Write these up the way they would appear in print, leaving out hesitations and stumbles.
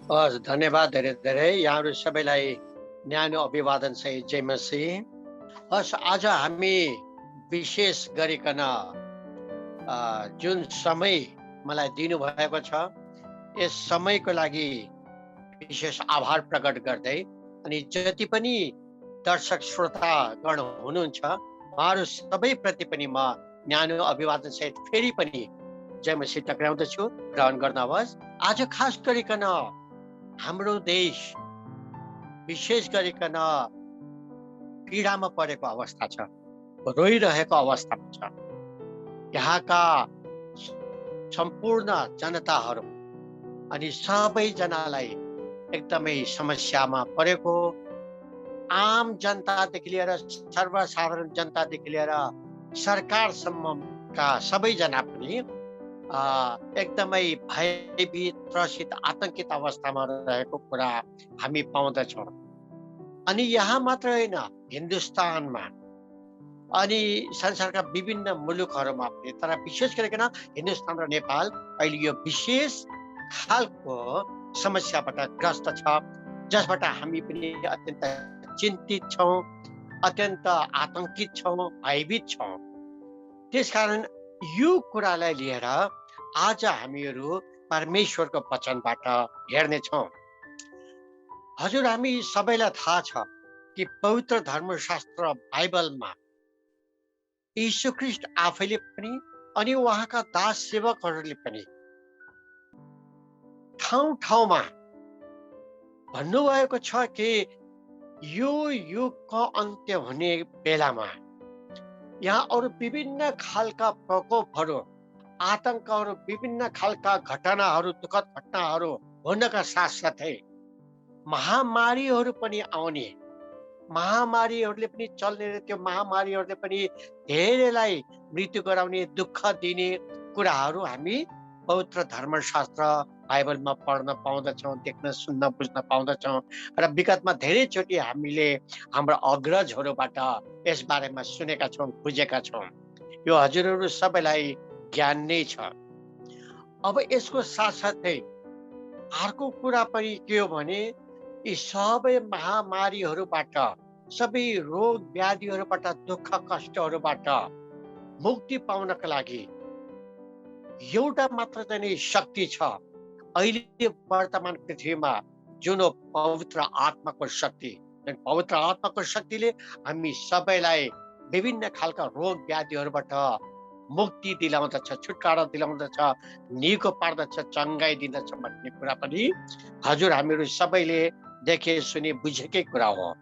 हस् धन्यवाद धेरै धेरै यहाँहरू सबैलाई न्यानो अभिवादन सहित जय मसीह। हस् आज हामी विशेष गरिकन जुन समय मलाई दिनुभएको छ यस समयको लागि विशेष आभार प्रकट गर्दै अनि जति पनि दर्शक श्रोतागण हुनुहुन्छ उहाँहरू सबैप्रति पनि म न्यानो अभिवादन सहित फेरि पनि जय मसीह टक्राउँदछु। ग्रहण गर्नुहोस्। आज खास गरिकन हाम्रो देश विशेष गरिकन पीडामा परेको अवस्था छ, रोइरहेको अवस्थामा छ। यहाँका सम्पूर्ण जनताहरू अनि सबैजनालाई एकदमै समस्यामा परेको, आम जनतादेखि लिएर सर्वसाधारण जनतादेखि लिएर सरकारसम्मका सबैजना पनि एकदमै भयभीत, त्रसित, आतंकित अवस्थामा रहेको कुरा हामी पाउँदछौँ। अनि यहाँ मात्र होइन, हिन्दुस्तानमा अनि संसारका विभिन्न मुलुकहरूमा पनि, तर विशेष गरिकन हिन्दुस्तान र नेपाल अहिले यो विशेष खालको समस्याबाट ग्रस्त छ, जसबाट हामी पनि अत्यन्त चिन्तित छौँ, अत्यन्त आतंकित छौँ, भयभीत छौँ। त्यसकारण यो कुरालाई लिएर आज हामीहरू परमेश्वरको वचनबाट हेर्नेछौँ। हजुर, हामी सबैलाई थाहा छ कि पवित्र धर्मशास्त्र बाइबलमा यीशु ख्रीष्ट आफैले पनि अनि उहाँका दास सेवकहरूले पनि ठाउँ ठाउँमा भन्नुभएको छ कि यो युगको अन्त्य हुने बेलामा यहाँ अरू विभिन्न खालका प्रकोपहरू, आतंकहरू, विभिन्न खालका घटनाहरू, दुःखद घटनाहरू हुनका साथसाथै महामारीहरू पनि आउने, महामारीहरूले पनि चल्ने, त्यो महामारीहरूले पनि धेरैलाई मृत्यु गराउने, दुःख दिने कुराहरू हामी पवित्र धर्मशास्त्र बाइबलमा पढ्न पाउँदछौँ, देख्न, सुन्न, बुझ्न पाउँदछौँ। र विगतमा धेरैचोटि हामीले हाम्रो अग्रजहरूबाट यस बारेमा सुनेका छौँ, बुझेका छौँ। यो हजुरहरू सबैलाई ज्ञान नै छ। अब यसको साथसाथै अर्को कुरा पनि के हो भने यी सबै महामारीहरूबाट, सबै रोग व्याधिहरूबाट, दुःख कष्टहरूबाट मुक्ति पाउनका लागि एउटा मात्र चाहिँ शक्ति छ अहिले वर्तमान पृथ्वीमा, जुन हो पवित्र आत्माको शक्ति। पवित्र आत्माको शक्तिले हामी सबैलाई विभिन्न खालका रोग व्याधिहरूबाट मुक्ति दिलाउँदछ, छुटकारा दिलाउँदछ, निको पार्दछ, चङ्गाई दिँदछ भन्ने कुरा पनि हजुर हामीहरू सबैले देखे, सुने, बुझेकै कुरा हो,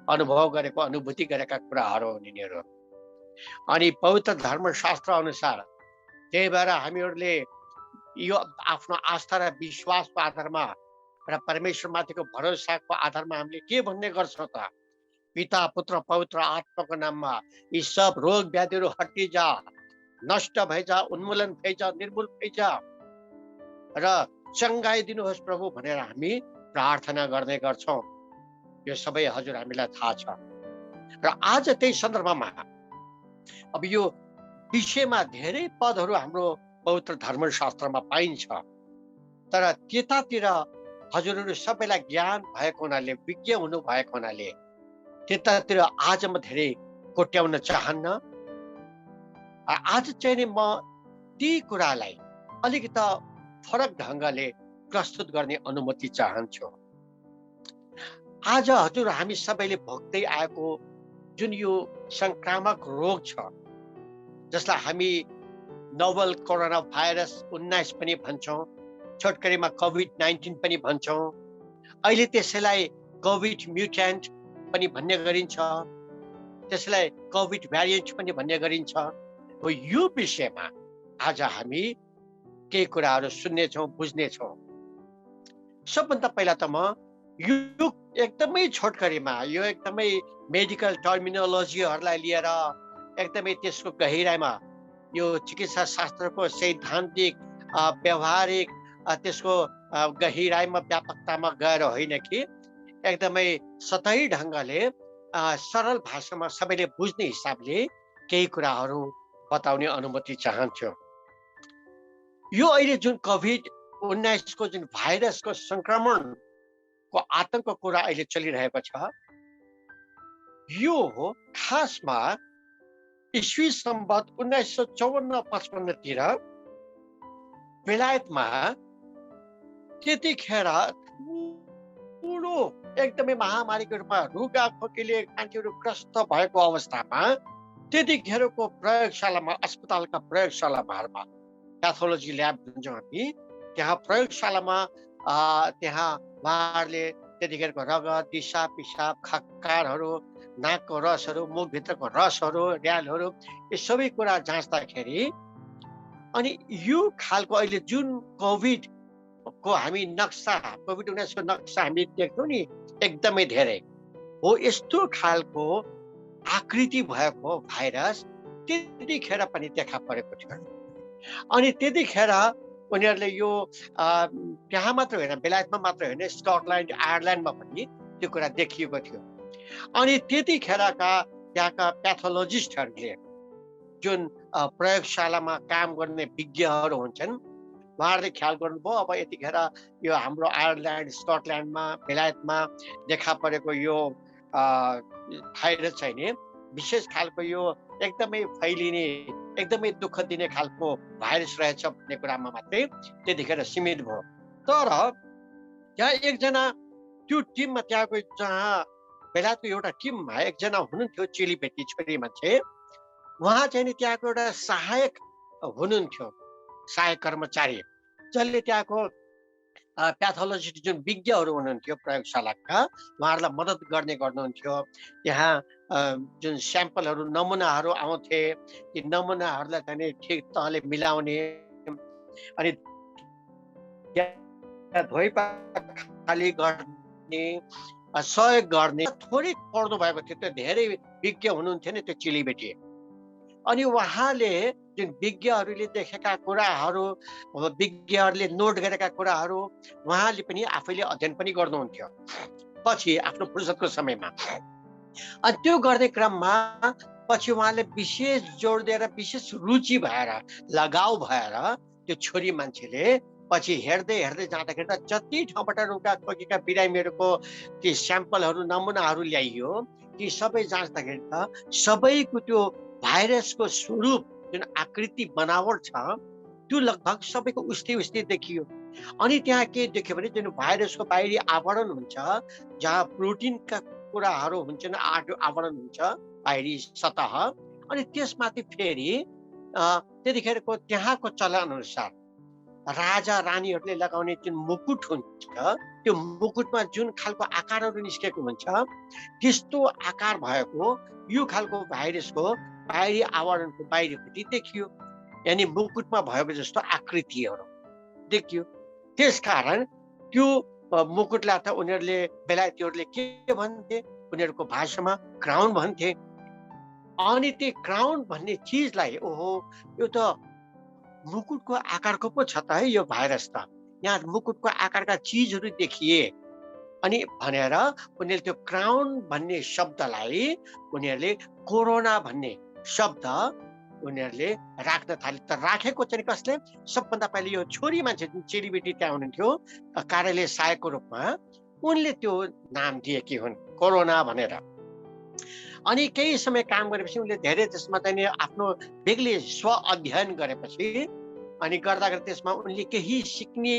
अनुभव गरेको, अनुभूति गरेका कुराहरू हो यिनीहरू। अनि पवित्र धर्मशास्त्र अनुसार त्यही भएर हामीहरूले यो आफ्नो आस्था र विश्वासको आधारमा र परमेश्वरमाथिको भरोसाको आधारमा हामीले के भन्ने गर्छौँ त? पिता, पुत्र, पवित्र आत्माको नाममा यी सब रोग व्याधिहरू हटिजा, नष्ट भइजा, उन्मूलन भइजा, निर्मूल भइजा र चङ्गाई दिनुहोस् प्रभु भनेर हामी प्रार्थना गर्ने गर्छौँ। यो सबै हजुर हामीलाई थाहा छ। र आज त्यही सन्दर्भमा अब यो विषयमा धेरै पदहरू हाम्रो पवित्र धर्मशास्त्रमा पाइन्छ, तर त्यतातिर हजुरहरू सबैलाई ज्ञान भएको हुनाले, विज्ञ हुनु भएको हुनाले त्यतातिर आज म धेरै कोट्याउन चाहन्न। आज चाहिँ नि म ती कुरालाई अलिकति फरक ढङ्गले प्रस्तुत गर्ने अनुमति चाहन्छु। आज हजुर हामी सबैले भोग्दै आएको जुन यो संक्रामक रोग छ, जसलाई हामी नोभल कोरोना भाइरस 19 पनि भन्छौँ, छोटकरीमा कोभिड-19 पनि भन्छौँ। अहिले त्यसैलाई कोभिड म्युटेन्ट पनि भन्ने गरिन्छ, त्यसलाई कोभिड भ्यारिएन्ट पनि भन्ने गरिन्छ। हो यो विषयमा आज हामी केही कुराहरू सुन्नेछौँ, बुझ्नेछौँ। सबभन्दा पहिला त म यो एकदमै छोटकरीमा, यो एकदमै मेडिकल टर्मिनोलोजीहरूलाई लिएर एकदमै त्यसको गहिराइमा, यो चिकित्सा शास्त्रको सैद्धान्तिक, व्यवहारिक, त्यसको गहिराइमा, व्यापकतामा गएर होइन कि एकदमै सतही ढङ्गले सरल भाषामा सबैले बुझ्ने हिसाबले केही कुराहरू बताउने अनुमति चाहन्छु। यो अहिले जुन कोभिड कोभिड-19 को जुन भाइरसको संक्रमणको आतंकको कुरा अहिले चलिरहेको छ, यो खासमा ईस्वी सम्वत 1954-55 तिर बेलायतमा त्यतिखेर ठुलो एकदमै महामारीको रूपमा रुगा खोकीले मान्छेहरू ग्रस्त भएको अवस्थामा त्यतिखेरको प्रयोगशालामा, अस्पतालका प्रयोगशालामा प्याथोलोजी ल्याब भन्छौँ हामी, त्यहाँ प्रयोगशालामा त्यहाँ उहाँहरूले त्यतिखेरको रगत, दिसा पिसाब, खक्कारहरू, नाकको रसहरू, मुखभित्रको रसहरू, र्यालहरू, यो सबै कुरा जाँच्दाखेरि अनि यो खालको अहिले जुन कोभिडको हामी नक्सा, कोभिड-19 को नक्सा हामी देख्छौँ नि, एकदमै धेरै हो यस्तो खालको आकृति भएको भाइरस त्यतिखेर पनि देखा परेको थियो। अनि त्यतिखेर उनीहरूले यो त्यहाँ मात्र होइन, बेलायतमा मात्र होइन, स्कटल्यान्ड, आयरल्यान्डमा पनि त्यो कुरा देखिएको थियो। अनि त्यतिखेरका त्यहाँका प्याथोलोजिस्टहरूले, जुन प्रयोगशालामा काम गर्ने विज्ञहरू हुन्छन्, उहाँहरूले ख्याल गर्नुभयो अब यतिखेर यो हाम्रो आयरल्यान्ड, स्कटल्यान्डमा, बेलायतमा देखा परेको यो भाइरस चाहिँ नि विशेष खालको यो एकदमै फैलिने, एकदमै दुःख दिने खालको भाइरस रहेछ भन्ने कुरामा मात्रै त्यतिखेर सीमित भयो। तर त्यहाँ एकजना त्यो टिममा, त्यहाँको जहाँ बेलायतको एउटा टिममा एकजना हुनुहुन्थ्यो, चेलीबेटी छोरी मान्छे, उहाँ चाहिँ नि त्यहाँको एउटा सहायक हुनुहुन्थ्यो, सहायक कर्मचारी, जसले त्यहाँको प्याथोलोजिस्ट जुन विज्ञहरू हुनुहुन्थ्यो प्रयोगशालाका, उहाँहरूलाई मद्दत गर्नुहुन्थ्यो। त्यहाँ जुन स्याम्पलहरू, नमुनाहरू आउँथे, ती नमुनाहरूलाई चाहिँ ठिक तहले मिलाउने अनि धोइ खाली गर्ने, सहयोग गर्ने थोरै पढ्नु भएको थियो। त्यो धेरै विज्ञ हुनुहुन्थ्यो नि त्यो चेलीबेटी। अनि उहाँले जुन विज्ञहरूले देखेका कुराहरू, विज्ञहरूले नोट गरेका कुराहरू उहाँले पनि आफैले अध्ययन पनि गर्नुहुन्थ्यो पछि आफ्नो फुर्सदको समयमा। अनि त्यो गर्ने क्रममा पछि उहाँले विशेष जोड दिएर, विशेष रुचि भएर, लगाउ भएर त्यो छोरी मान्छेले पछि हेर्दै हेर्दै जाँदाखेरि त जति ठाउँबाट रुगा खोकीका बिरामीहरूको ती स्याम्पलहरू, नमुनाहरू ल्याइयो, ती सबै जाँच्दाखेरि त सबैको त्यो भाइरसको स्वरूप, जुन आकृति बनावट छ, त्यो लगभग सबैको उस्तै देखियो। अनि त्यहाँ के देख्यो भने जुन भाइरसको बाहिरी आवरण हुन्छ, जहाँ प्रोटिनका कुराहरू हुन्छन्, आवरण हुन्छ बाहिरी सतह, अनि त्यसमाथि फेरि त्यतिखेरको त्यहाँको चलन अनुसार राजा रानीहरूले लगाउने जुन मुकुट हुन्छ, त्यो मुकुटमा जुन खालको आकारहरू निस्केको हुन्छ, त्यस्तो आकार भएको यो खालको भाइरसको बाहिरी आवरणको बाहिरपट्टि देखियो, यानि मुकुटमा भएको जस्तो आकृतिहरू देखियो। त्यसकारण त्यो मुकुटलाई त उनीहरूले, बेलायतीहरूले के भन्थे, उनीहरूको भाषामा क्राउन भन्थे। अनि त्यो क्राउन भन्ने चिजलाई, ओहो यो त मुकुटको आकारको पो छ त है यो भाइरस त, यहाँ मुकुटको आकारका चिजहरू देखिए अनि भनेर उनीहरूले त्यो क्राउन भन्ने शब्दलाई उनीहरूले कोरोना भन्ने शब्द उनीहरूले राख्न थाले। त राखेको चाहिँ कसले? सबभन्दा पहिले यो छोरी मान्छे, जुन चेलीबेटी त्यहाँ हुनुहुन्थ्यो कार्यालय सहायकको रूपमा, उनले त्यो नाम दिएकी हुन्, कोरोना भनेर। अनि केही समय काम गरेपछि उनले धेरै त्यसमा चाहिँ आफ्नो बेग्लै स्व अध्ययन गरेपछि अनि गर्दा त्यसमा उनले केही सिक्ने,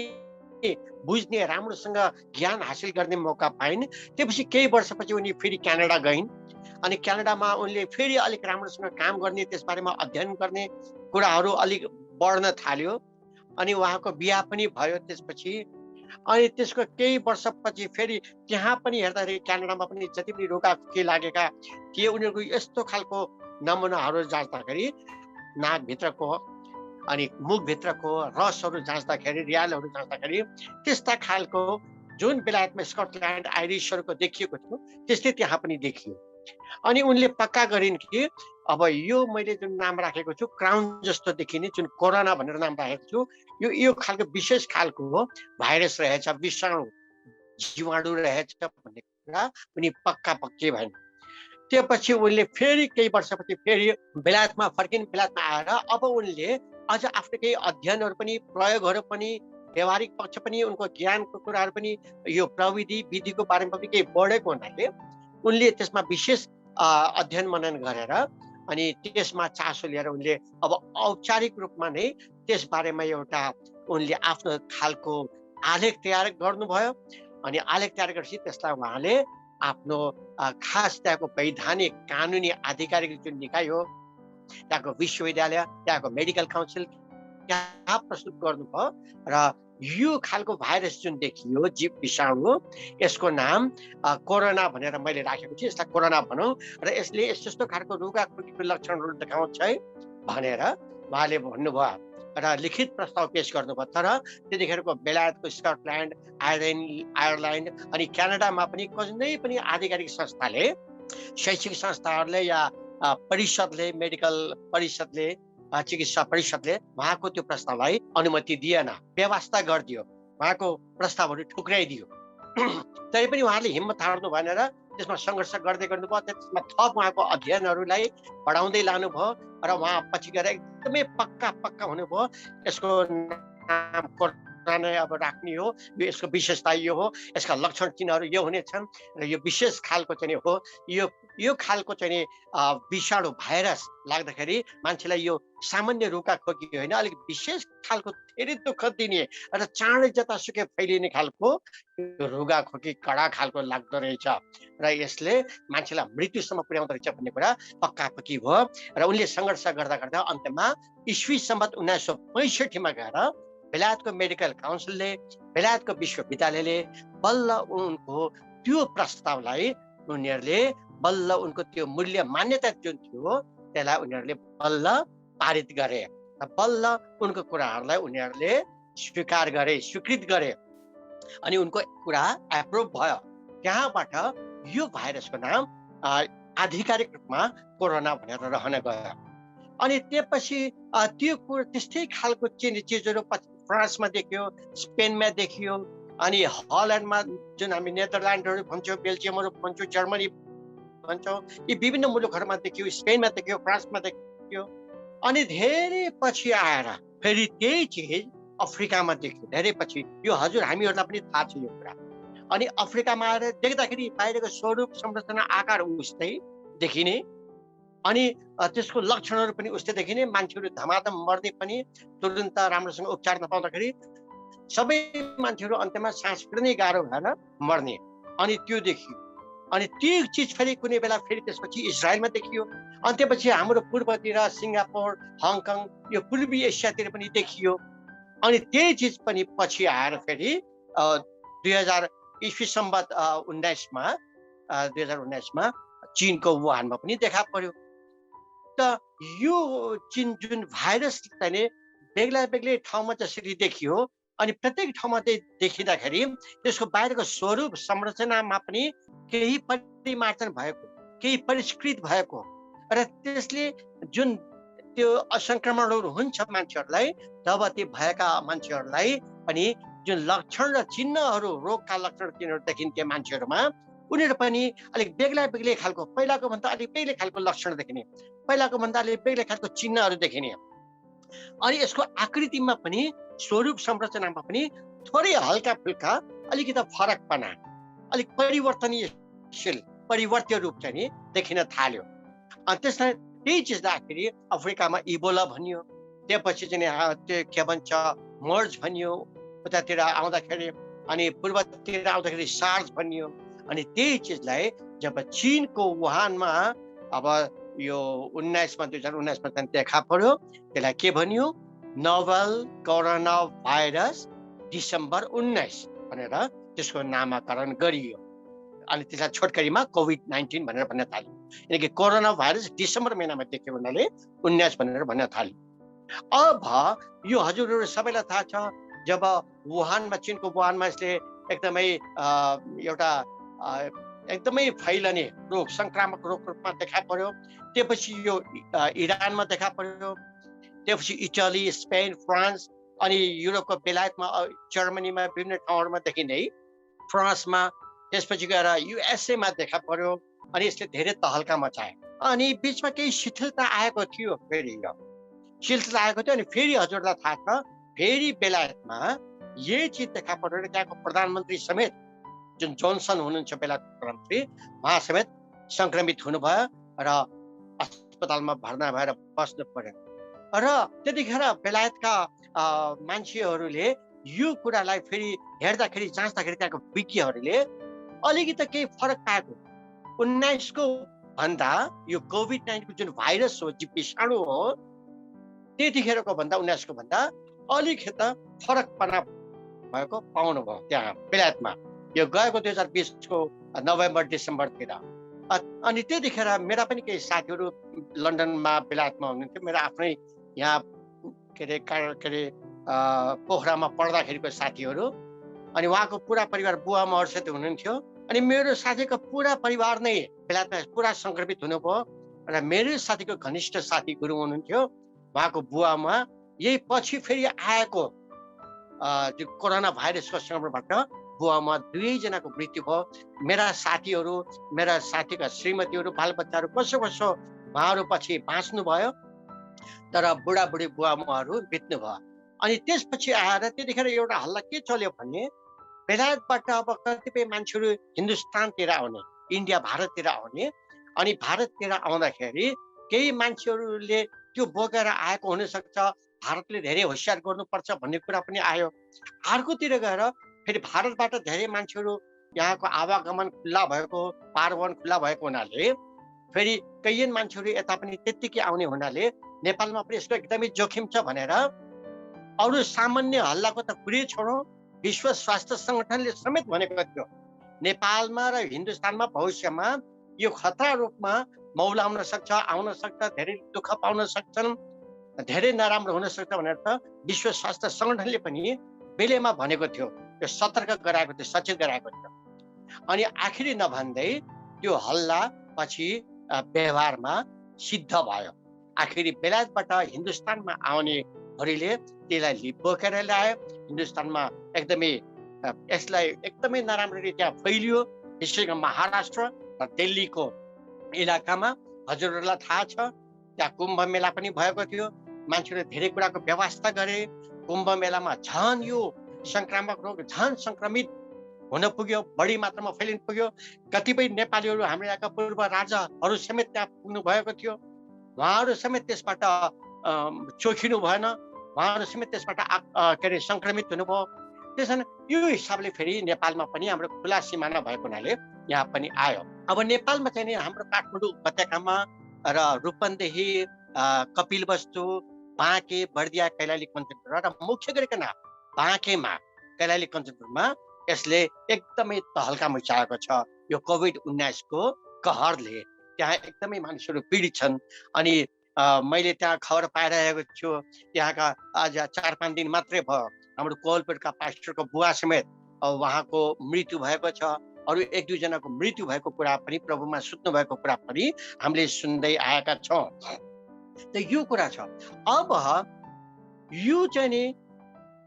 बुझ्ने, राम्रोसँग ज्ञान हासिल गर्ने मौका पाइन्। त्यसपछि केही वर्षपछि उनी फेरि क्यानाडा गइन्। अनि क्यानाडामा उनले फेरि अलिक राम्रोसँग काम गर्ने, त्यसबारेमा अध्ययन गर्ने कुराहरू अलिक बढ्न थाल्यो। अनि उहाँको बिहा पनि भयो त्यसपछि। अनि त्यसको केही वर्षपछि फेरि त्यहाँ पनि हेर्दाखेरि क्यानाडामा पनि जति पनि रोगखोकी लागेका थिए, उनीहरूको यस्तो खालको नमुनाहरू जाँच्दाखेरि, नाकभित्रको अनि मुखभित्रको रसहरू जाँच्दाखेरि, र्यालहरू जाँच्दाखेरि त्यस्ता खालको जुन बेलायतमा स्कटल्यान्ड आइरिसहरूको देखिएको थियो, त्यस्तै त्यहाँ पनि देखियो। अनि उनले पक्का गरिन् कि अब यो मैले जुन नाम राखेको छु, क्राउन जस्तो देखिने, जुन कोरोना भनेर नाम राखेको छु, यो खालको विशेष खालको भाइरस रहेछ, विषाणु, जीवाणु रहेछ भन्ने कुरा उनी पक्की भइन्। त्यसपछि उनले फेरि केही वर्षपछि फेरि बेलायतमा फर्किन्। बेलायतमा आएर अब उनले अझ आफ्नो केही अध्ययनहरू पनि, प्रयोगहरू पनि व्यवहारिक पक्ष पनि उनको ज्ञानको कुराहरू पनि यो प्रविधि विधिको बारेमा पनि केही बढेको हुनाले उनले त्यसमा विशेष अध्ययन मनन गरेर अनि त्यसमा चासो लिएर उनले अब औपचारिक रूपमा नै त्यस बारेमा एउटा उनले आफ्नो खालको आलेख तयार गर्नुभयो। अनि आलेख तयार गरेपछि त्यसलाई उहाँले आफ्नो खास त्यहाँको वैधानिक कानुनी आधिकारिक जुन निकाय हो, त्यहाँको विश्वविद्यालय, त्यहाँको मेडिकल काउन्सिल त्यहाँ प्रस्तुत गर्नुभयो। र यो खालको भाइरस जुन देखियो, जीव विषाणु, यसको नाम कोरोना भनेर मैले राखेको छु। यसलाई कोरोना भनौँ र यसले यस्तो खालको रुगाखोकीको लक्षणहरू देखाउँछ है भनेर उहाँले भन्नुभयो र लिखित प्रस्ताव पेश गर्नुभयो। तर त्यतिखेरको बेलायतको स्कटल्यान्ड, आयरल्यान्ड अनि क्यानाडामा पनि कुनै पनि आधिकारिक संस्थाले, शैक्षिक संस्थाहरूले या परिषदले, मेडिकल परिषदले, चिकित्सा परिषदले उहाँको त्यो प्रस्तावलाई अनुमति दिएन, व्यवस्था गरिदियो, उहाँको प्रस्तावहरू ठुक्राइदियो। तरै पनि उहाँले हिम्मत हार्नु भनेर त्यसमा सङ्घर्ष गर्दै गर्नुभयो। त्यसमा थप उहाँको अध्ययनहरूलाई बढाउँदै लानुभयो र उहाँ पछि गएर एकदमै पक्का हुनुभयो। यसको नाम कोरोना नै अब राख्ने हो, यसको विशेषता यो हो, यसका लक्षण चिन्हहरू यो हुनेछन् र यो विशेष खालको चाहिँ हो। यो खालको चाहिँ विषाणु भाइरस लाग्दाखेरि मान्छेलाई यो सामान्य रुगाखोकी होइन, अलिक विशेष खालको धेरै दुःख दिने र चाँडै जतासुकै फैलिने खालको रुगाखोकी कडा खालको लाग्दो रहेछ र यसले मान्छेलाई मृत्युसम्म पुर्याउँदो रहेछ भन्ने कुरा पक्की भयो। र उनले सङ्घर्ष गर्दा गर्दा अन्त्यमा इस्वी सम्बत 1965 गएर बेलायतको मेडिकल काउन्सिलले, बेलायतको विश्वविद्यालयले बल्ल उनको त्यो प्रस्तावलाई उनीहरूले बल्ल उनको त्यो मूल्य मान्यता जुन थियो त्यसलाई उनीहरूले बल्ल पारित गरे र बल्ल उनको कुराहरूलाई उनीहरूले स्वीकार गरे, स्वीकृत गरे अनि उनको कुरा एप्रुभ भयो। त्यहाँबाट यो भाइरसको नाम आधिकारिक रूपमा कोरोना भनेर रहन गयो। अनि त्यसपछि त्यो त्यस्तै खालको चिजहरू फ्रान्समा देखियो, स्पेनमा देखियो, अनि हल्यान्डमा जुन हामी नेदरल्यान्डहरू भन्छौँ, बेल्जियमहरू भन्छौँ, जर्मनी भन्छौँ, यी विभिन्न मुलुकहरूमा देखियो, स्पेनमा देखियो, फ्रान्समा देखियो। अनि धेरै पछि आएर फेरि त्यही चिज अफ्रिकामा देखियो। धेरै पछि यो हजुर हामीहरूलाई पनि थाहा छ यो कुरा। अनि अफ्रिकामा आएर देख्दाखेरि बाहिरको स्वरूप, संरचना, आकार उस्तै देखिने अनि त्यसको लक्षणहरू पनि उस्तै देखिने, मान्छेहरू धमाधम मर्ने पनि तुरुन्त राम्रोसँग उपचार नपाउँदाखेरि सबै मान्छेहरू अन्त्यमा सास फेर्नै गाह्रो भएर मर्ने, अनि त्यो देखियो। अनि त्यो चिज फेरि कुनै बेला फेरि त्यसपछि इजरायलमा देखियो। अनि त्यसपछि हाम्रो पूर्वतिर सिङ्गापुर, हङकङ, यो पूर्वी एसियातिर पनि देखियो। अनि त्यही चिज पनि पछि आएर फेरि 2000 इस्वी सम्बत 2019मा चीनको वुहानमा पनि देखा पर्यो। त यो जुन भाइरस चाहिँ बेग्लै ठाउँमा जसरी देखियो अनि प्रत्येक ठाउँमा देखिँदाखेरि त्यसको बाहिरको स्वरूप, संरचनामा पनि केही परिमार्जन भएको, केही परिष्कृत भएको र त्यसले जुन त्यो असङ्क्रमणहरू हुन्छ मान्छेहरूलाई, तब त्यो भएका मान्छेहरूलाई पनि जुन लक्षण र चिन्हहरू, रोगका लक्षण चिन्हहरू देखिन्थे मान्छेहरूमा, उनीहरू पनि अलिक बेग्लै खालको, पहिलाको भन्दा अलिक बेग्लै खालको लक्षण देखिने, पहिलाको भन्दा अलिक बेग्लै खालको चिन्हहरू देखिने। अनि यसको आकृतिमा पनि, स्वरूप संरचनामा पनि थोरै हल्का फुल्का अलिकति फरकपना, अलिक परिवर्तनशील, परिवर्त्य रूप चाहिँ देखिन थाल्यो। अनि त्यसलाई त्यही चिजलाई आखिरी अफ्रिकामा इबोला भनियो, त्यसपछि चाहिँ त्यो के भन्छ मर्ज भनियो, उतातिर आउँदाखेरि अनि पूर्वतिर आउँदाखेरि सार्स भनियो। अनि त्यही चिजलाई जब चीनको वुहानमा अब यो 2019मा देखा पर्यो, त्यसलाई के भनियो, नोभल कोरोना भाइरस डिसेम्बर 19 भनेर त्यसको नामाकरण गरियो। अनि त्यसलाई छोटकरीमा कोभिड-19 भनेर भन्न थाल्यो। किनकि कोरोना भाइरस डिसेम्बर महिनामा देखियो भन्नाले 19 भनेर भन्न थाल्यो। अब यो हजुरहरू सबैलाई थाहा छ, जब वुहानमा, चीनको वुहानमा यसले एकदमै एउटा एकदमै फैलने रोग, संक्रामक रोगको रूपमा देखा पर्यो। त्यसपछि यो इरानमा देखा पर्यो, त्यसपछि इटली, स्पेन, फ्रान्स अनि युरोपको बेलायतमा, जर्मनीमा, विभिन्न ठाउँहरूमा देखिने, फ्रान्समा, त्यसपछि गएर युएसएमा देखा पर्यो। अनि यसले धेरै तहल्का मचायो। अनि बिचमा केही शिथिलता आएको थियो, फेरि यो शिथिलता आएको थियो। अनि फेरि हजुरलाई थाहा छ फेरि बेलायतमा यही चिज देखा परेर त्यहाँको प्रधानमन्त्री समेत जुन जोन्सन हुनुहुन्छ बेलायतको प्रधानमन्त्री, उहाँ समेत सङ्क्रमित हुनुभयो र अस्पतालमा भर्ना भएर बस्नु पर्यो। र त्यतिखेर बेलायतका मान्छेहरूले यो कुरालाई फेरि हेर्दाखेरि जाँच्दाखेरि त्यहाँको विज्ञहरूले अलिकति केही फरक पाएको 19 को भन्दा यो कोभिड-19 को जुन भाइरस हो, विषाणु हो, त्यतिखेरको भन्दा 19 को भन्दा अलिकति फरकपना भएको पाउनुभयो त्यहाँ बेलायतमा, यो गएको 2020 को नोभेम्बर डिसेम्बरतिर। अनि त्यतिखेर मेरा पनि केही साथीहरू लन्डनमा बेलायतमा हुनुहुन्थ्यो, मेरो आफ्नै यहाँ के अरे पोखरामा पढ्दाखेरिको साथीहरू, अनि उहाँको पुरा परिवार बुवा महरूसहित हुनुहुन्थ्यो। अनि मेरो साथीको पुरा परिवार नै बेलायतमा पुरा सङ्क्रमित हुनुभयो र मेरो साथीको घनिष्ठ साथी गुरुङ हुनुहुन्थ्यो, उहाँको बुवामा यही पछि फेरि आएको जो कोरोना भाइरसको सङ्क्रमणबाट बुवामा 2 जनाको मृत्यु भयो। मेरा साथीहरू, मेरा साथीका श्रीमतीहरू, बालबच्चाहरू कसो कसो उहाँहरू पछि बाँच्नु भयो, तर बुढाबुढी बुवामाहरू बित्नु भयो। अनि त्यसपछि आएर त्यतिखेर एउटा हल्ला के चल्यो भने बेलायतबाट अब कतिपय मान्छेहरू हिन्दुस्तानतिर आउने, इन्डिया भारततिर आउने, अनि भारततिर आउँदाखेरि केही मान्छेहरूले त्यो बोकेर आएको हुनसक्छ, भारतले धेरै होसियार गर्नुपर्छ भन्ने कुरा पनि आयो। अर्कोतिर गएर फेरि भारतबाट धेरै मान्छेहरू यहाँको आवागमन खुल्ला भएको, पारवहन खुल्ला भएको हुनाले फेरि कैयन मान्छेहरू यता पनि त्यत्तिकै आउने हुनाले नेपालमा पनि यसको एकदमै जोखिम छ भनेर अरू सामान्य हल्लाको त कुरै छोडौँ, विश्व स्वास्थ्य सङ्गठनले समेत भनेको थियो नेपालमा र हिन्दुस्तानमा भविष्यमा यो खतरा रूपमा मौलाउन सक्छ, आउन सक्छ, धेरै दुःख पाउन सक्छन्, धेरै नराम्रो हुन सक्छ भनेर त विश्व स्वास्थ्य सङ्गठनले पनि बेलेमा भनेको थियो, यो सतर्क गराएको थियो, सचेत गराएको थियो। अनि आखिरी नभन्दै त्यो हल्ला पछि व्यवहारमा सिद्ध भयो। आखिरी बेलायतबाट हिन्दुस्तानमा आउनेहरूले त्यसलाई बोकेर ल्यायो, हिन्दुस्तानमा एकदमै यसलाई एकदमै नराम्रो रीतिमा फैलियो, विशेष गरी महाराष्ट्र र दिल्लीको इलाकामा। हजुरहरूलाई थाहा छ त्यहाँ कुम्भ मेला पनि भएको थियो, मान्छेहरूले धेरै कुराको व्यवस्था गरे, कुम्भ मेलामा झन् यो संक्रामक रोग झन् सङ्क्रमित हुन पुग्यो, बढी मात्रामा फैलिन पुग्यो। कतिपय नेपालीहरू हाम्रो यहाँका पूर्व राजाहरू समेत त्यहाँ पुग्नु भएको थियो, उहाँहरू समेत त्यसबाट चोखिनु भएन, उहाँहरू समेत त्यसबाट के अरे सङ्क्रमित हुनुभयो। त्यसैले यो हिसाबले फेरि नेपालमा पनि हाम्रो खुला सिमाना भएको हुनाले यहाँ पनि आयो। अब नेपालमा चाहिँ नि हाम्रो काठमाडौँ उपत्यकामा र रूपन्देही, कपिलवस्तु, बाँके, बर्दिया, कैलाली, कञ्चनपुर र मुख्य गरिकन बाँकेमा, कैलाली, कञ्चनपुरमा यसले एकदमै तहल्का मचाएको छ। यो कोभिड-19 को कहरले त्यहाँ एकदमै मानिसहरू पीडित छन्। अनि मैले त्यहाँ खबर पाइरहेको छु, त्यहाँका आज 4-5 दिन मात्रै भयो हाम्रो कोलपेटका पास्टरको बुवा समेत उहाँको मृत्यु भएको छ, अरू 1-2 जनाको मृत्यु भएको कुरा पनि, प्रभुमा सुत्नु भएको कुरा पनि हामीले सुन्दै आएका छौँ। त यो कुरा छ। अब यो चाहिँ नि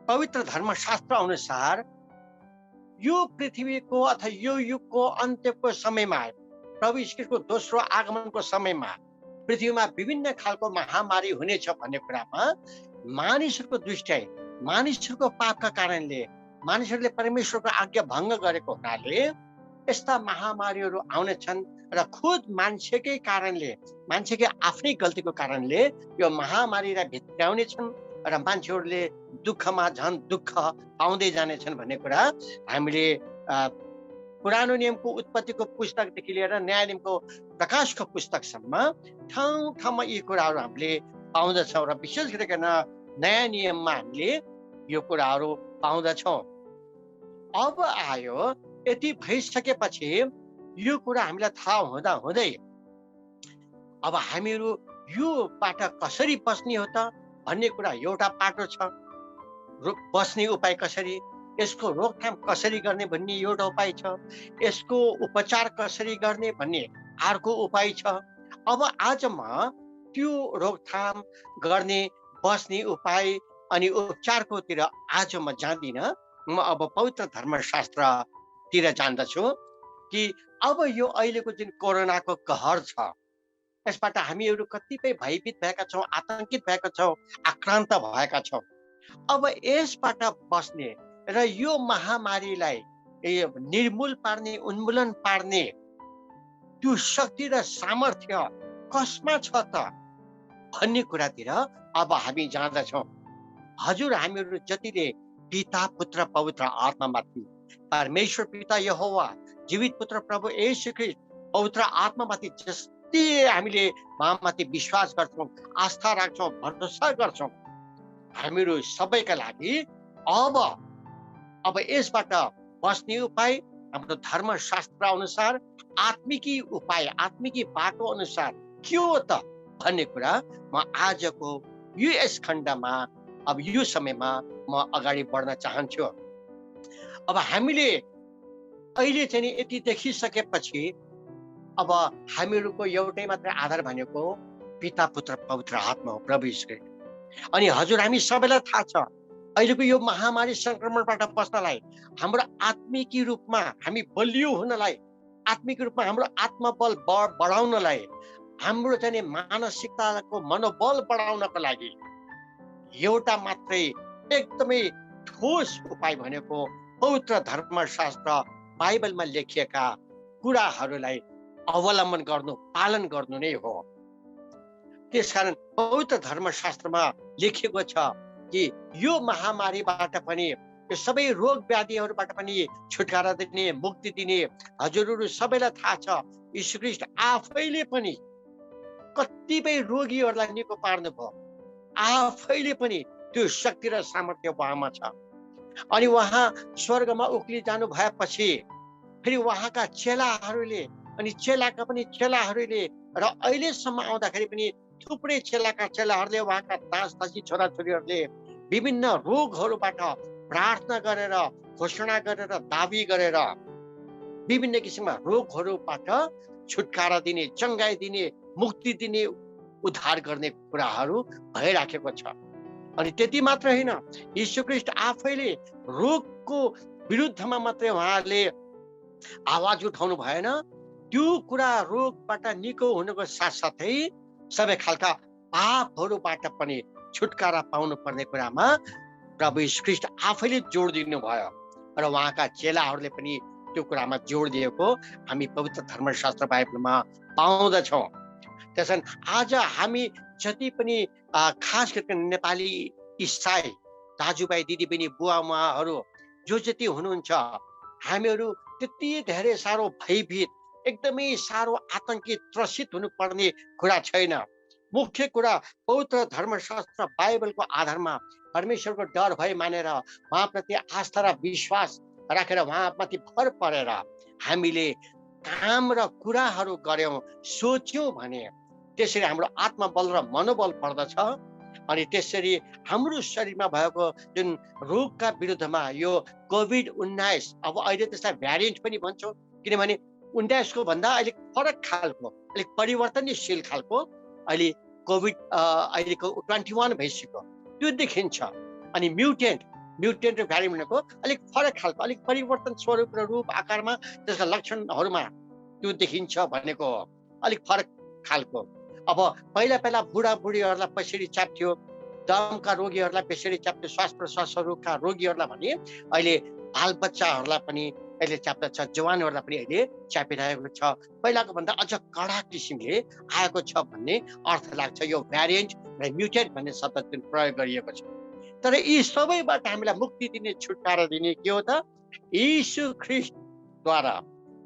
पवित्र धर्मशास्त्र अनुसार यो पृथ्वीको अथवा यो युगको अन्त्यको समयमा, प्रभु यीशुको दोस्रो आगमनको समयमा पृथ्वीमा विभिन्न खालको महामारी हुनेछ भन्ने कुरामा मानिसहरूको दृष्टि, मानिसहरूको पापका कारणले, मानिसहरूले परमेश्वरको आज्ञा भङ्ग गरेको हुनाले यस्ता महामारीहरू आउनेछन् र खुद मान्छेकै कारणले, मान्छेकै आफ्नै गल्तीको कारणले यो महामारीलाई भित्र्याउनेछन् र मान्छेहरूले दुःखमा झन् दुःख पाउँदै जानेछन् भन्ने कुरा हामीले पुरानो नियमको उत्पत्तिको पुस्तकदेखि लिएर नयाँ नियमको प्रकाशको पुस्तकसम्म ठाउँ ठाउँमा यी कुराहरू हामीले पाउँदछौँ र विशेष गरिकन नयाँ नियममा हामीले यो कुराहरू पाउँदछौँ। अब आयो, यति भइसकेपछि यो कुरा हामीलाई थाहा हुँदा हुँदै अब हामीहरू योबाट कसरी बस्ने हो त भन्ने कुरा एउटा पाटो छ। बस्ने उपाय कसरी, यसको रोकथाम कसरी गर्ने भन्ने एउटा उपाय छ, यसको उपचार कसरी गर्ने भन्ने अर्को उपाय छ। अब आज म त्यो रोकथाम गर्ने, बस्ने उपाय अनि उपचारकोतिर आज म जान्दिनँ। म अब पवित्र धर्मशास्त्रतिर जान्दछु कि अब यो अहिलेको जुन कोरोनाको कहर छ, यसबाट हामीहरू कतिपय भयभीत भएका छौँ, आतंकित भएका छौँ, आक्रान्त भएका छौँ। अब यसबाट बस्ने र यो महामारीलाई निर्मूल पार्ने, उन्मूलन पार्ने त्यो शक्ति र सामर्थ्य कसमा छ त भन्ने कुरातिर अब हामी जाँदछौँ। हजुर, हामीहरू जतिले पिता, पुत्र, पवित्र आत्मामाथि, परमेश्वर पिता यहोवा, जीवित पुत्र प्रभु येशू ख्रीष्ट पवित्र आत्मामाथि जति हामीले उहाँमाथि विश्वास गर्छौँ, आस्था राख्छौँ, भरोसा गर्छौँ, हामीहरू सबैका लागि अब यसबाट बस्ने उपाय हाम्रो धर्मशास्त्र अनुसार, आत्मिकी उपाय, आत्मिकी बाटो अनुसार के हो त भन्ने कुरा म आजको यस खण्डमा, अब यो समयमा म अगाडि बढ्न चाहन्छु। अब हामीले अहिले चाहिँ नि यति देखिसकेपछि अब हामीहरूको एउटै मात्रै आधार भनेको पिता, पुत्र, पवित्र आत्मा हो, प्रभु यीशु ख्रीष्ट। अनि हजुर, हामी सबैलाई थाहा छ अहिलेको यो महामारी संक्रमणबाट बस्नलाई, हाम्रो आत्मिकी रूपमा हामी बलियो हुनलाई, आत्मिक रूपमा हाम्रो आत्मबल बढाउनलाई, हाम्रो चाहिँ मानसिकताको मनोबल बढाउनको लागि एउटा मात्रै एकदमै ठोस उपाय भनेको पवित्र धर्मशास्त्र बाइबलमा लेखिएका कुराहरूलाई अवलम्बन गर्नु, पालन गर्नु नै हो। त्यसकारण पवित्र धर्मशास्त्रमा लेखिएको छ कि यो महामारीबाट पनि, यो सबै रोग व्याधिहरूबाट पनि छुटकारा दिने, मुक्ति दिने, हजुरहरू सबैलाई थाहा छ यीशु ख्रीष्ट आफैले पनि कतिपय रोगीहरूलाई निको पार्नुभयो। आफैले पनि त्यो शक्ति र सामर्थ्य उहाँमा छ। अनि उहाँ स्वर्गमा उक्ली जानु भएपछि फेरि उहाँका चेलाहरूले, अनि चेलाका पनि चेलाहरूले र अहिलेसम्म आउँदाखेरि पनि थुप्रै चेलाका चेलाहरूले, उहाँका दास दासी छोराछोरीहरूले विभिन्न रोगहरूबाट प्रार्थना गरेर, घोषणा गरेर, दाबी गरेर विभिन्न किसिमका रोगहरूबाट छुटकारा दिने, चङ्गाई दिने, मुक्ति दिने, उद्धार गर्ने कुराहरू भइराखेको छ। अनि त्यति मात्र होइन, यीशु ख्रीष्ट आफैले रोगको विरुद्धमा मात्रै उहाँहरूले आवाज उठाउनु भएन, त्यो कुरा रोगबाट निको हुनुको साथसाथै सबै खालका पापहरूबाट पनि छुटकारा पाउनु पर्ने कुरामा प्रभु यीशु ख्रीष्ट आफैले जोड दिनुभयो र उहाँका चेलाहरूले पनि त्यो कुरामा जोड दिएको हामी पवित्र धर्मशास्त्र बाइबलमा पाउँदछौँ। त्यसैले आज हामी जति पनि खास गरेर नेपाली इसाई दाजुभाइ, दिदीबहिनी, बुवा उमाहरू जो जति हुनुहुन्छ, हामीहरू त्यति धेरै साह्रो भयभीत, एकदमै साह्रो आतंकित, त्रसित हुनुपर्ने कुरा छैन। मुख्य कुरा पवित्र धर्मशास्त्र बाइबलको आधारमा परमेश्वरको डर भय मानेर, उहाँप्रति आस्था र विश्वास राखेर, उहाँमाथि भर परेर हामीले काम र कुराहरू गर्यौँ, सोच्यौँ भने त्यसरी हाम्रो आत्मबल र मनोबल बढ्दछ। अनि त्यसरी हाम्रो शरीरमा भएको जुन रोगका विरुद्धमा यो कोभिड-19, अब अहिले त्यसलाई भ्यारिएन्ट पनि भन्छौँ, किनभने 19 को भन्दा अलिक फरक खालको, अलिक परिवर्तनशील खालको अहिले कोभिड अहिलेको 21 भइसक्यो, त्यो देखिन्छ। अनि म्युटेन्ट र भ्यारिएन्ट भनेको अलिक फरक खालको, अलिक परिवर्तन स्वरूप र रूप आकारमा, त्यसका लक्षणहरूमा त्यो देखिन्छ भनेको अलिक फरक खालको। अब पहिला बुढाबुढीहरूलाई पछाडि च्याप्थ्यो, दमका रोगीहरूलाई पछाडि च्याप्थ्यो, श्वास प्रश्वास रोगका रोगीहरूलाई भने अहिले बालबच्चाहरूलाई पनि अहिले च्याप्दछ, जवानहरूलाई पनि अहिले च्यापिरहेको छ। पहिलाको भन्दा अझ कडा किसिमले आएको छ भन्ने अर्थ लाग्छ यो भ्यारिएन्ट र म्युटेन्ट भन्ने शब्द जुन प्रयोग गरिएको छ। तर यी सबैबाट हामीलाई मुक्ति दिने, छुटकारा दिने के हो त? यीशु ख्रीष्टद्वारा,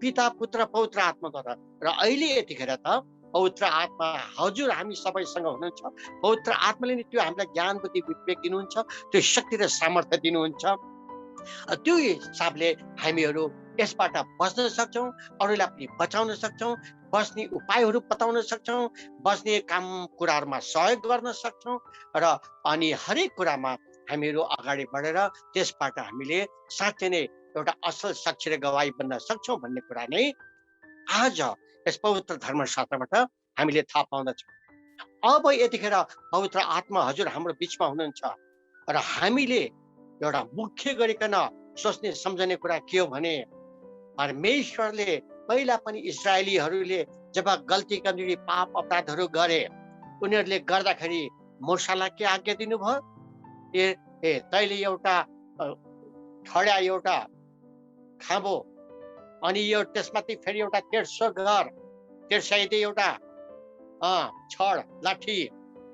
पिता, पुत्र, पवित्र आत्माद्वारा। र अहिले यतिखेर त पवित्र आत्मा हजुर हामी सबैसँग हुनुहुन्छ। पवित्र आत्माले नै त्यो हामीलाई ज्ञान, बुद्धि, विवेक दिनुहुन्छ, त्यो शक्ति र सामर्थ्य दिनुहुन्छ। त्यो हिसाबले हामीहरू यसबाट बच्न सक्छौँ, अरूलाई पनि बचाउन सक्छौँ, बस्ने उपायहरू बताउन सक्छौँ, बस्ने काम कुराहरूमा सहयोग गर्न सक्छौँ र अनि हरेक कुरामा हामीहरू अगाडि बढेर त्यसबाट हामीले साँच्चै नै एउटा असल साक्षी र गवाही बन्न सक्छौँ भन्ने कुरा नै आज यस पवित्र धर्मशास्त्रबाट हामीले थाहा पाउँदछौँ। अब यतिखेर पवित्र आत्मा हजुर हाम्रो बिचमा हुनुहुन्छ र हामीले एउटा मुख्य गरिकन सोच्ने सम्झने कुरा के हो भने परमेश्वरले पहिला पनि इस्राएलीहरूले जब गल्ती गर्ने, पाप अपराधहरू गरे, उनीहरूले गर्दाखेरि मूसालाई के आज्ञा दिनुभयो? तैँले एउटा ठड्या एउटा खाँबो, अनि यो त्यसमाथि फेरि एउटा तेर्सो घर, तेर्स्याइदे एउटा छड लाठी,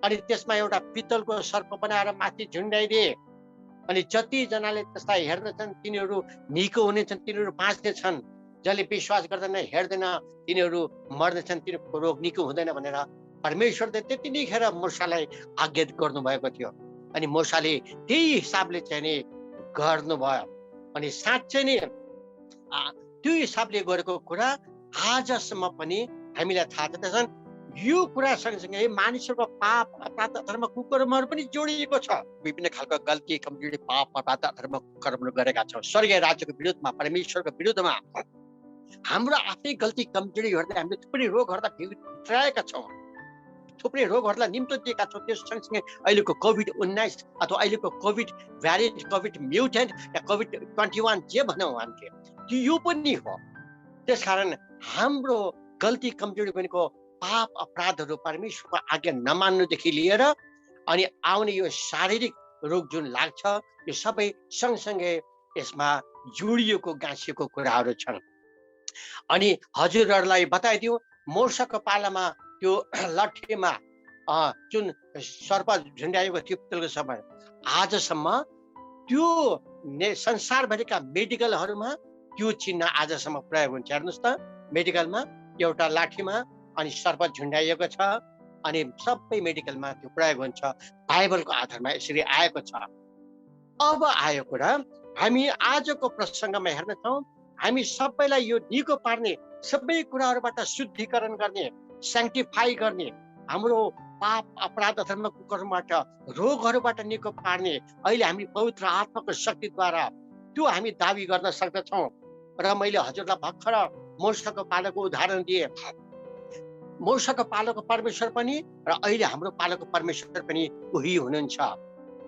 अनि त्यसमा एउटा पित्तलको सर्प बनाएर माथि झुन्डाइदिए। अनि जतिजनाले त्यसलाई हेर्दछन् तिनीहरू निको हुनेछन्, तिनीहरू बाँच्नेछन्। जसले विश्वास गर्दैन, हेर्दैन, तिनीहरू मर्नेछन्, तिनीहरूको रोग निको हुँदैन भनेर परमेश्वरले त्यतिखेर मूसालाई आज्ञा गर्नुभएको थियो। अनि मूसाले त्यही हिसाबले चाहिँ नि गर्नुभयो। अनि साँच्चै नै त्यो हिसाबले गरेको कुरा आजसम्म पनि हामीलाई थाहा छ। त्यसो यो कुरा सँगसँगै मानिसहरूको पाप, अपराध, अधर्म, कुकर्महरू पनि जोडिएको छ। विभिन्न खालको गल्ती, कमजोरी, पाप, अपराध, अधर्म, कुकर्महरू गरेका छौँ स्वर्गीय राज्यको विरुद्धमा, परमेश्वरको विरुद्धमा। हाम्रो आफ्नै गल्ती, कमजोरीहरूले हामीले थुप्रै रोगहरूलाई भित्राएका छौँ, थुप्रै रोगहरूलाई निम्तो दिएका छौँ। त्यो सँगसँगै अहिलेको कोभिड-19 अथवा अहिलेको कोभिड भ्यारिएन्ट, कोभिड म्युटेन्ट या कोभिड-21 जे भनौँ हामीले, यो पनि हो। त्यसकारण हाम्रो गल्ती, कमजोरी भनेको पाप, अपराधहरू, परमेश्वरको आज्ञा नमान्नुदेखि लिएर अनि आउने यो शारीरिक रोग जुन लाग्छ, यो सबै सँगसँगै यसमा जोडिएको गाँसिएको कुराहरू छन्। अनि हजुरहरूलाई बताइदिउँ, मूसाको पालामा त्यो लट्ठीमा जुन सर्प झुन्ड्याएको थियो पित्तलको समय, आजसम्म त्यो संसारभरिका मेडिकलहरूमा त्यो चिन्ह आजसम्म प्रयोग हुन्छ। हेर्नुहोस् त, मेडिकलमा एउटा लाठीमा अनि सर्प झुन्ड्याइएको छ, अनि सबै मेडिकलमा त्यो प्रयोग हुन्छ। बाइबलको आधारमा यसरी आएको छ। अब आयो कुरा, हामी आजको प्रसङ्गमा हेर्नेछौँ, हामी सबैलाई यो निको पार्ने, सबै कुराहरूबाट शुद्धिकरण गर्ने, स्याङ्टिफाई गर्ने, हाम्रो पाप, अपराध, अधर्म, कुकर्मबाट, रोगहरूबाट निको पार्ने अहिले हामी पवित्र आत्माको शक्तिद्वारा त्यो हामी दाबी गर्न सक्दछौँ। र मैले हजुरलाई भर्खर मूसाको पालोको उदाहरण दिएँ। मूसाको पालोको परमेश्वर पनि र अहिले हाम्रो पालोको परमेश्वर पनि उही हुनुहुन्छ।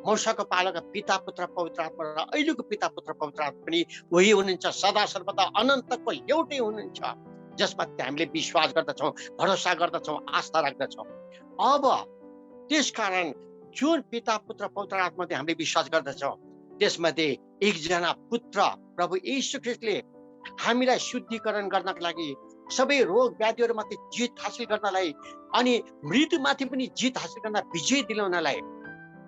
मूसाको पालोका पिता, पुत्र, पवित्र आत्मा र अहिलेको पिता, पुत्र, पवित्र आत्मा पनि उही हुनुहुन्छ। सदा सर्वदा अनन्तको एउटै हुनुहुन्छ, जसमा हामीले विश्वास गर्दछौँ, भरोसा गर्दछौँ, आस्था राख्दछौँ। अब त्यसकारण जुन पिता, पुत्र, पवित्र आत्माले हामीले विश्वास गर्दछौँ, त्यसमध्ये एकजना पुत्र प्रभु येशू ख्रीष्टले हामीलाई शुद्धिकरण गर्नका लागि, सबै रोग व्याधिहरूमाथि जित हासिल गर्नलाई अनि मृत्युमाथि पनि जित हासिल गर्न, विजय दिलाउनलाई,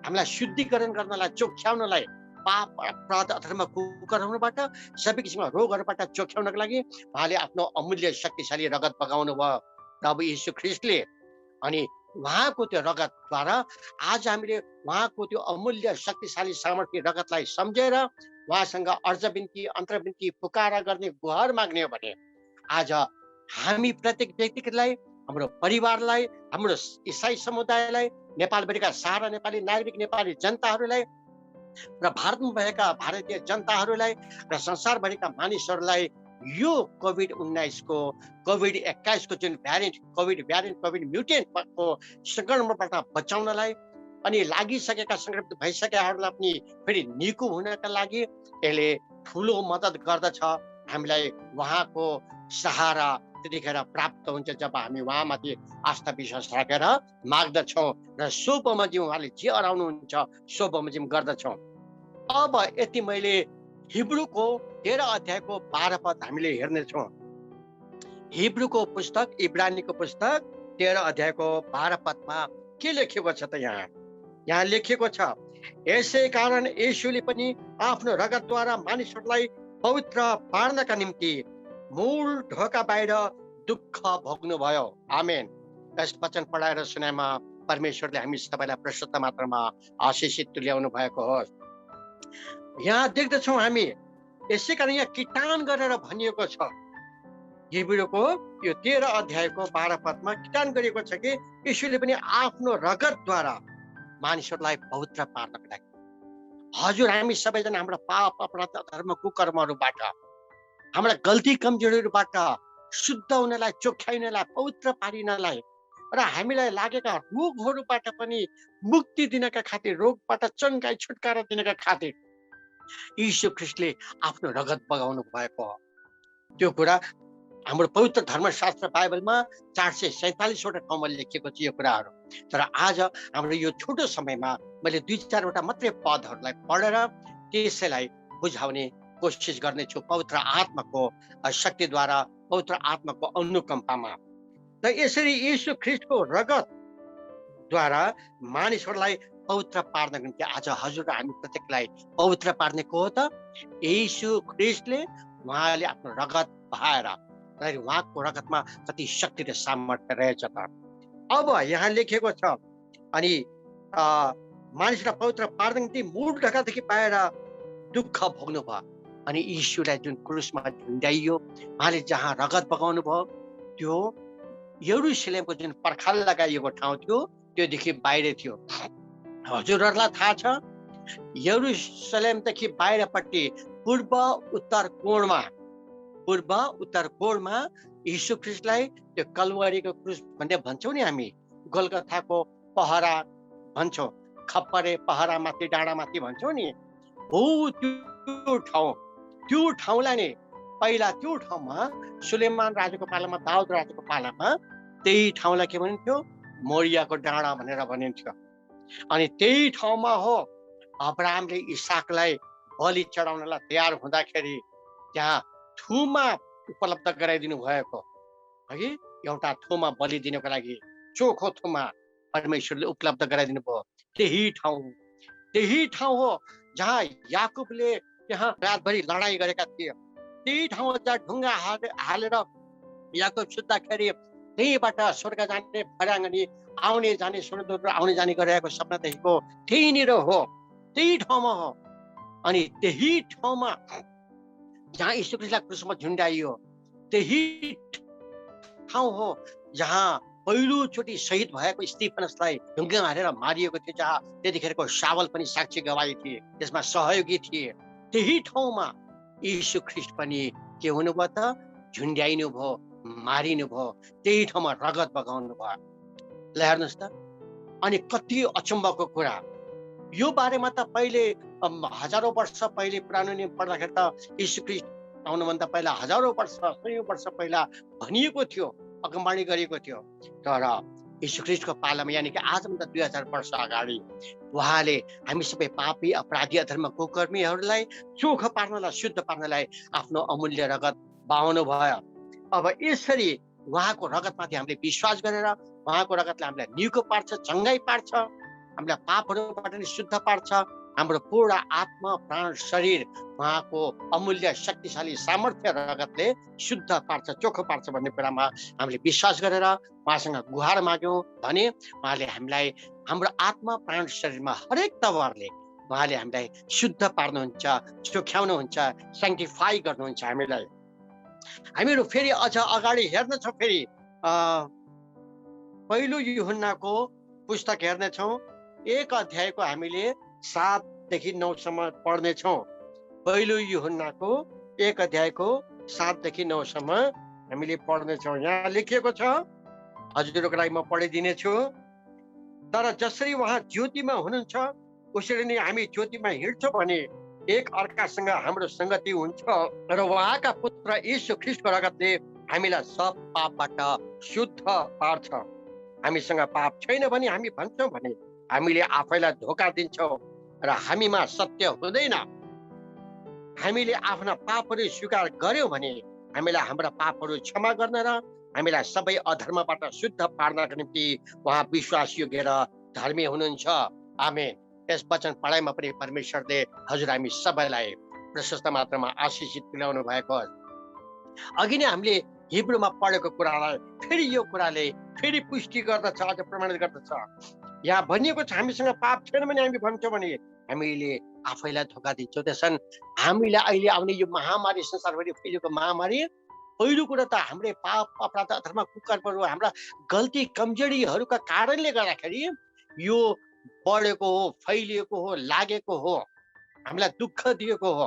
हामीलाई शुद्धिकरण गर्नलाई, चोख्याउनलाई, पाप, अपराध, अधर्म, कुकर्मबाट, सबै किसिमका रोगहरूबाट चोख्याउनको लागि उहाँले आफ्नो अमूल्य शक्तिशाली रगत बगाउनु भयो प्रभु येशू ख्रीष्टले। अनि उहाँको त्यो रगतद्वारा आज हामीले उहाँको त्यो अमूल्य शक्तिशाली सामर्थ्य रगतलाई सम्झेर उहाँसँग अर्ज बिन्ती, अन्तर बिन्ती, पुकारा गर्ने, गुहार माग्ने हो भने आज हामी प्रत्येक व्यक्तिलाई, हाम्रो परिवारलाई, हाम्रो इसाई समुदायलाई, नेपालभरिका सारा नेपाली नागरिक, नेपाली जनताहरूलाई र भारतमा भएका भारतीय जनताहरूलाई र संसारभरिका मानिसहरूलाई यो कोभिड-19 को, कोभिड-21 को जुन भ्यारिएन्ट, कोभिड म्युटेन्टको सङ्क्रमणबाट बचाउनलाई अनि लागिसकेका सङ्क्रमित भइसकेकाहरूलाई पनि फेरि निको हुनका लागि यसले ठुलो मद्दत गर्दछ। हामीलाई उहाँको सहारा त्यतिखेर प्राप्त हुन्छ जब हामी उहाँमाथि आस्था विश्वास राखेर माग्दछौँ र सो बमोजिम उहाँले जे अराउनुहुन्छ सो बमोजिम गर्दछौँ। अब यति मैले हिब्रूको 13 अध्यायको 12 पद हामीले हेर्नेछौँ। हिब्रूको पुस्तक, इब्रानीको पुस्तक 13 अध्यायको 12 पदमा के लेखेको छ त? यहाँ लेखेको छ, यसै कारण येशूले पनि आफ्नो रगतद्वारा मानिसहरूलाई पवित्र पार्नका निम्ति मूल ढोका बाहिर दुःख भोग्नु भयो। आमेन। यस वचन पढाएर सुनाएमा परमेश्वरले हामी सबैलाई प्रशस्त मात्रामा आशिषित तुल्याउनु भएको होस्। यहाँ देख्दछौँ हामी, यसै कारण यहाँ किटान गरेर भनिएको छ। हिब्रूको यो 13 अध्यायको 12 पदमा किटान गरिएको छ कि येशूले पनि आफ्नो रगतद्वारा मानिसहरूलाई पवित्र पार्नको लागि। हजुर, हामी सबैजना हाम्रा पाप, अपराध, धर्म, कुकर्महरूबाट, हाम्रा गल्ती कमजोरीहरूबाट शुद्ध हुनलाई, चोख्याइनलाई, पवित्र पारिनलाई र हामीलाई लागेका रोगहरूबाट पनि मुक्ति दिनका खातिर, रोगबाट चङ्गाई छुटकारा दिनका खातिर यीशु ख्रीष्टले आफ्नो रगत बगाउनु भएको हो। त्यो कुरा हाम्रो पवित्र धर्मशास्त्र बाइबलमा 447 वटा ठाउँमा लेखिएको छ यो कुराहरू। तर आज हाम्रो यो छोटो समयमा मैले 2-4 वटा मात्रै पदहरूलाई पढेर त्यसैलाई बुझाउने कोसिस गर्नेछु पवित्र आत्माको शक्तिद्वारा, पवित्र आत्माको अनुकम्पामा। र यसरी यीशु ख्रीष्टको रगतद्वारा मानिसहरूलाई पवित्र पार्नको निम्ति आज हजुर र हामी प्रत्येकलाई पवित्र पार्ने को हो त? यीशु ख्रीष्टले, उहाँले आफ्नो रगत बहाएर, र उहाँको रगतमा कति शक्ति र सामर्थ्य रहेछ त। अब यहाँ लेखेको छ, अनि मानिसलाई पवित्र पार्नको निम्ति मूल ढकादेखि पाएर दुःख भोग्नु भयो। अनि यीशुलाई जुन क्रुसमा झुन्ड्याइयो, उहाँले जहाँ रगत बगाउनु भयो, त्यो यरुशलेमको जुन पर्खाल लगाइएको ठाउँ थियो त्योदेखि बाहिर थियो। हजुरहरूलाई थाहा छ, यरुशलेमदेखि बाहिरपट्टि पूर्व उत्तर कोणमा यीशु ख्रीष्टलाई त्यो कलवरीको क्रुस भन्ने भन्छौँ नि हामी, गोलगथाको पहरा भन्छौँ, खप्परे पहरा माथि डाँडामाथि भन्छौँ नि, हो त्यो ठाउँलाई नै पहिला त्यो ठाउँमा सुलेमान राजाको पालामा, दाउद राजाको पालामा त्यही ठाउँलाई के भनिन्थ्यो? मोरियाको डाँडा भनेर भनिन्थ्यो। अनि त्यही ठाउँमा हो अब्राहमले इसाकलाई बलि चढाउनलाई तयार हुँदाखेरि त्यहाँ थुमा उपलब्ध गराइदिनु भएको, हगि एउटा थुमा बलि दिनको लागि चोखो थुमा परमेश्वरले उपलब्ध गराइदिनु भयो। त्यही ठाउँ हो जहाँ याकुबले त्यहाँ रातभरि लडाइँ गरेका थिए। त्यही ठाउँ जहाँ ढुङ्गा हालेर याकुब सुत्दाखेरि त्यहीबाट स्वर्ग जाने फराङ्गनी आउने जाने स्वर्गदूत आउने जाने गरिरहेको सपना देखेको त्यहीँनिर हो, त्यही ठाउँमा हो। अनि त्यही ठाउँमा जहाँ यीशु ख्रीष्टलाई क्रुसमा झुन्ड्याइयो, त्यही ठाउँ हो जहाँ पहिलोचोटि शहीद भएको स्तिफनसलाई ढुङ्गामा हालेर मारिएको थियो, जहाँ त्यतिखेरको शावल पनि साक्षी गवाही थिए, त्यसमा सहयोगी थिए। त्यही ठाउँमा यीशु ख्रीष्ट पनि के हुनुभयो त? झुन्ड्याइनु भयो, मारिनु भयो, त्यही ठाउँमा रगत बगाउनु भयो। ल हेर्नुहोस् त, अनि कति अचम्मको कुरा। यो बारेमा त पहिले हजारौँ वर्ष पहिले पुरानो नियम पढ्दाखेरि त यीशु ख्रीष्ट आउनुभन्दा पहिला हजारौँ वर्ष, सयौँ वर्ष पहिला भनिएको थियो, अगमबाणी गरिएको थियो। तर यीशु ख्रीष्टको पालामा, यानि कि आजभन्दा 2000 वर्ष अगाडि उहाँले हामी सबै पापी, अपराधी, अधर्म, कुकर्मीहरूलाई चोखो पार्नलाई, शुद्ध पार्नलाई आफ्नो अमूल्य रगत बहाउनु भयो। अब यसरी उहाँको रगतमाथि हामीले विश्वास गरेर उहाँको रगतले हामीलाई निको पार्छ, चङ्गाई पार्छ, हामीलाई पापहरूबाट नि शुद्ध पार्छ। हाम्रो पूर्ण आत्मा, प्राण, शरीर उहाँको अमूल्य शक्तिशाली सामर्थ्य रगतले शुद्ध पार्छ, चोखो पार्छ भन्ने कुरामा हामीले विश्वास गरेर उहाँसँग गुहार माग्यौँ भने उहाँले हामीलाई हाम्रो आत्मा, प्राण, शरीरमा हरेक तवरले उहाँले हामीलाई शुद्ध पार्नुहुन्छ, चोख्याउनुहुन्छ, सेङ्टिफाई गर्नुहुन्छ हामीलाई। हामीहरू फेरि अझ अगाडि हेर्नेछौँ, फेरि पहिलो यूहन्नाको पुस्तक हेर्नेछौँ, 1 अध्यायको हामीले 7देखि 9सम्म पढ्नेछौँ। पहिलो यूहन्नाको 1 अध्यायको 7देखि 9सम्म हामीले पढ्नेछौँ। यहाँ लेखिएको छ, हजुरहरूको लागि म पढिदिनेछु। तर जसरी उहाँ ज्योतिमा हुनुहुन्छ उसरी नै हामी ज्योतिमा हिँड्छौँ भने एक अर्कासँग हाम्रो संगति हुन्छ, र उहाँका पुत्र यीशु ख्रीष्टको रगतले हामीलाई सब पापबाट शुद्ध पार्छ। हामीसँग पाप छैन भने हामी भन्छौँ भने हामीले आफैलाई धोका दिन्छौँ र हामीमा सत्य हुँदैन। हामीले आफ्ना पापहरू स्वीकार गर्यौँ भने हामीलाई हाम्रा पापहरू क्षमा गर्न र हामीलाई सबै अधर्मबाट शुद्ध पार्नको निम्ति उहाँ विश्वास योग्य र धर्मी हुनुहुन्छ। आमेन। यस वचन पढाइमा पनि परमेश्वरले हजुर हामी सबैलाई प्रशस्त मात्रामा आशिषित तुल्याउनु भएको। अघि नै हामीले हिब्रूमा पढेको कुरालाई फेरि यो कुराले फेरि पुष्टि गर्दछ, अझ प्रमाणित गर्दछ। यहाँ भनिएको छ, हामीसँग पाप छैन भने हामी भन्छौँ भने हामीले आफैलाई धोका दिन्छौँ। त्यसैले हामीले अहिले आउने यो महामारी, संसारभरि फैलिएको महामारी, पहिलो कुरा त हाम्रै पाप, अपराध, अथवा कुकर्महरू, हाम्रा गल्ती कमजोरीहरूका कारणले गर्दाखेरि यो बढेको हो, फैलिएको हो, लागेको हो, हामीलाई दुःख दिएको हो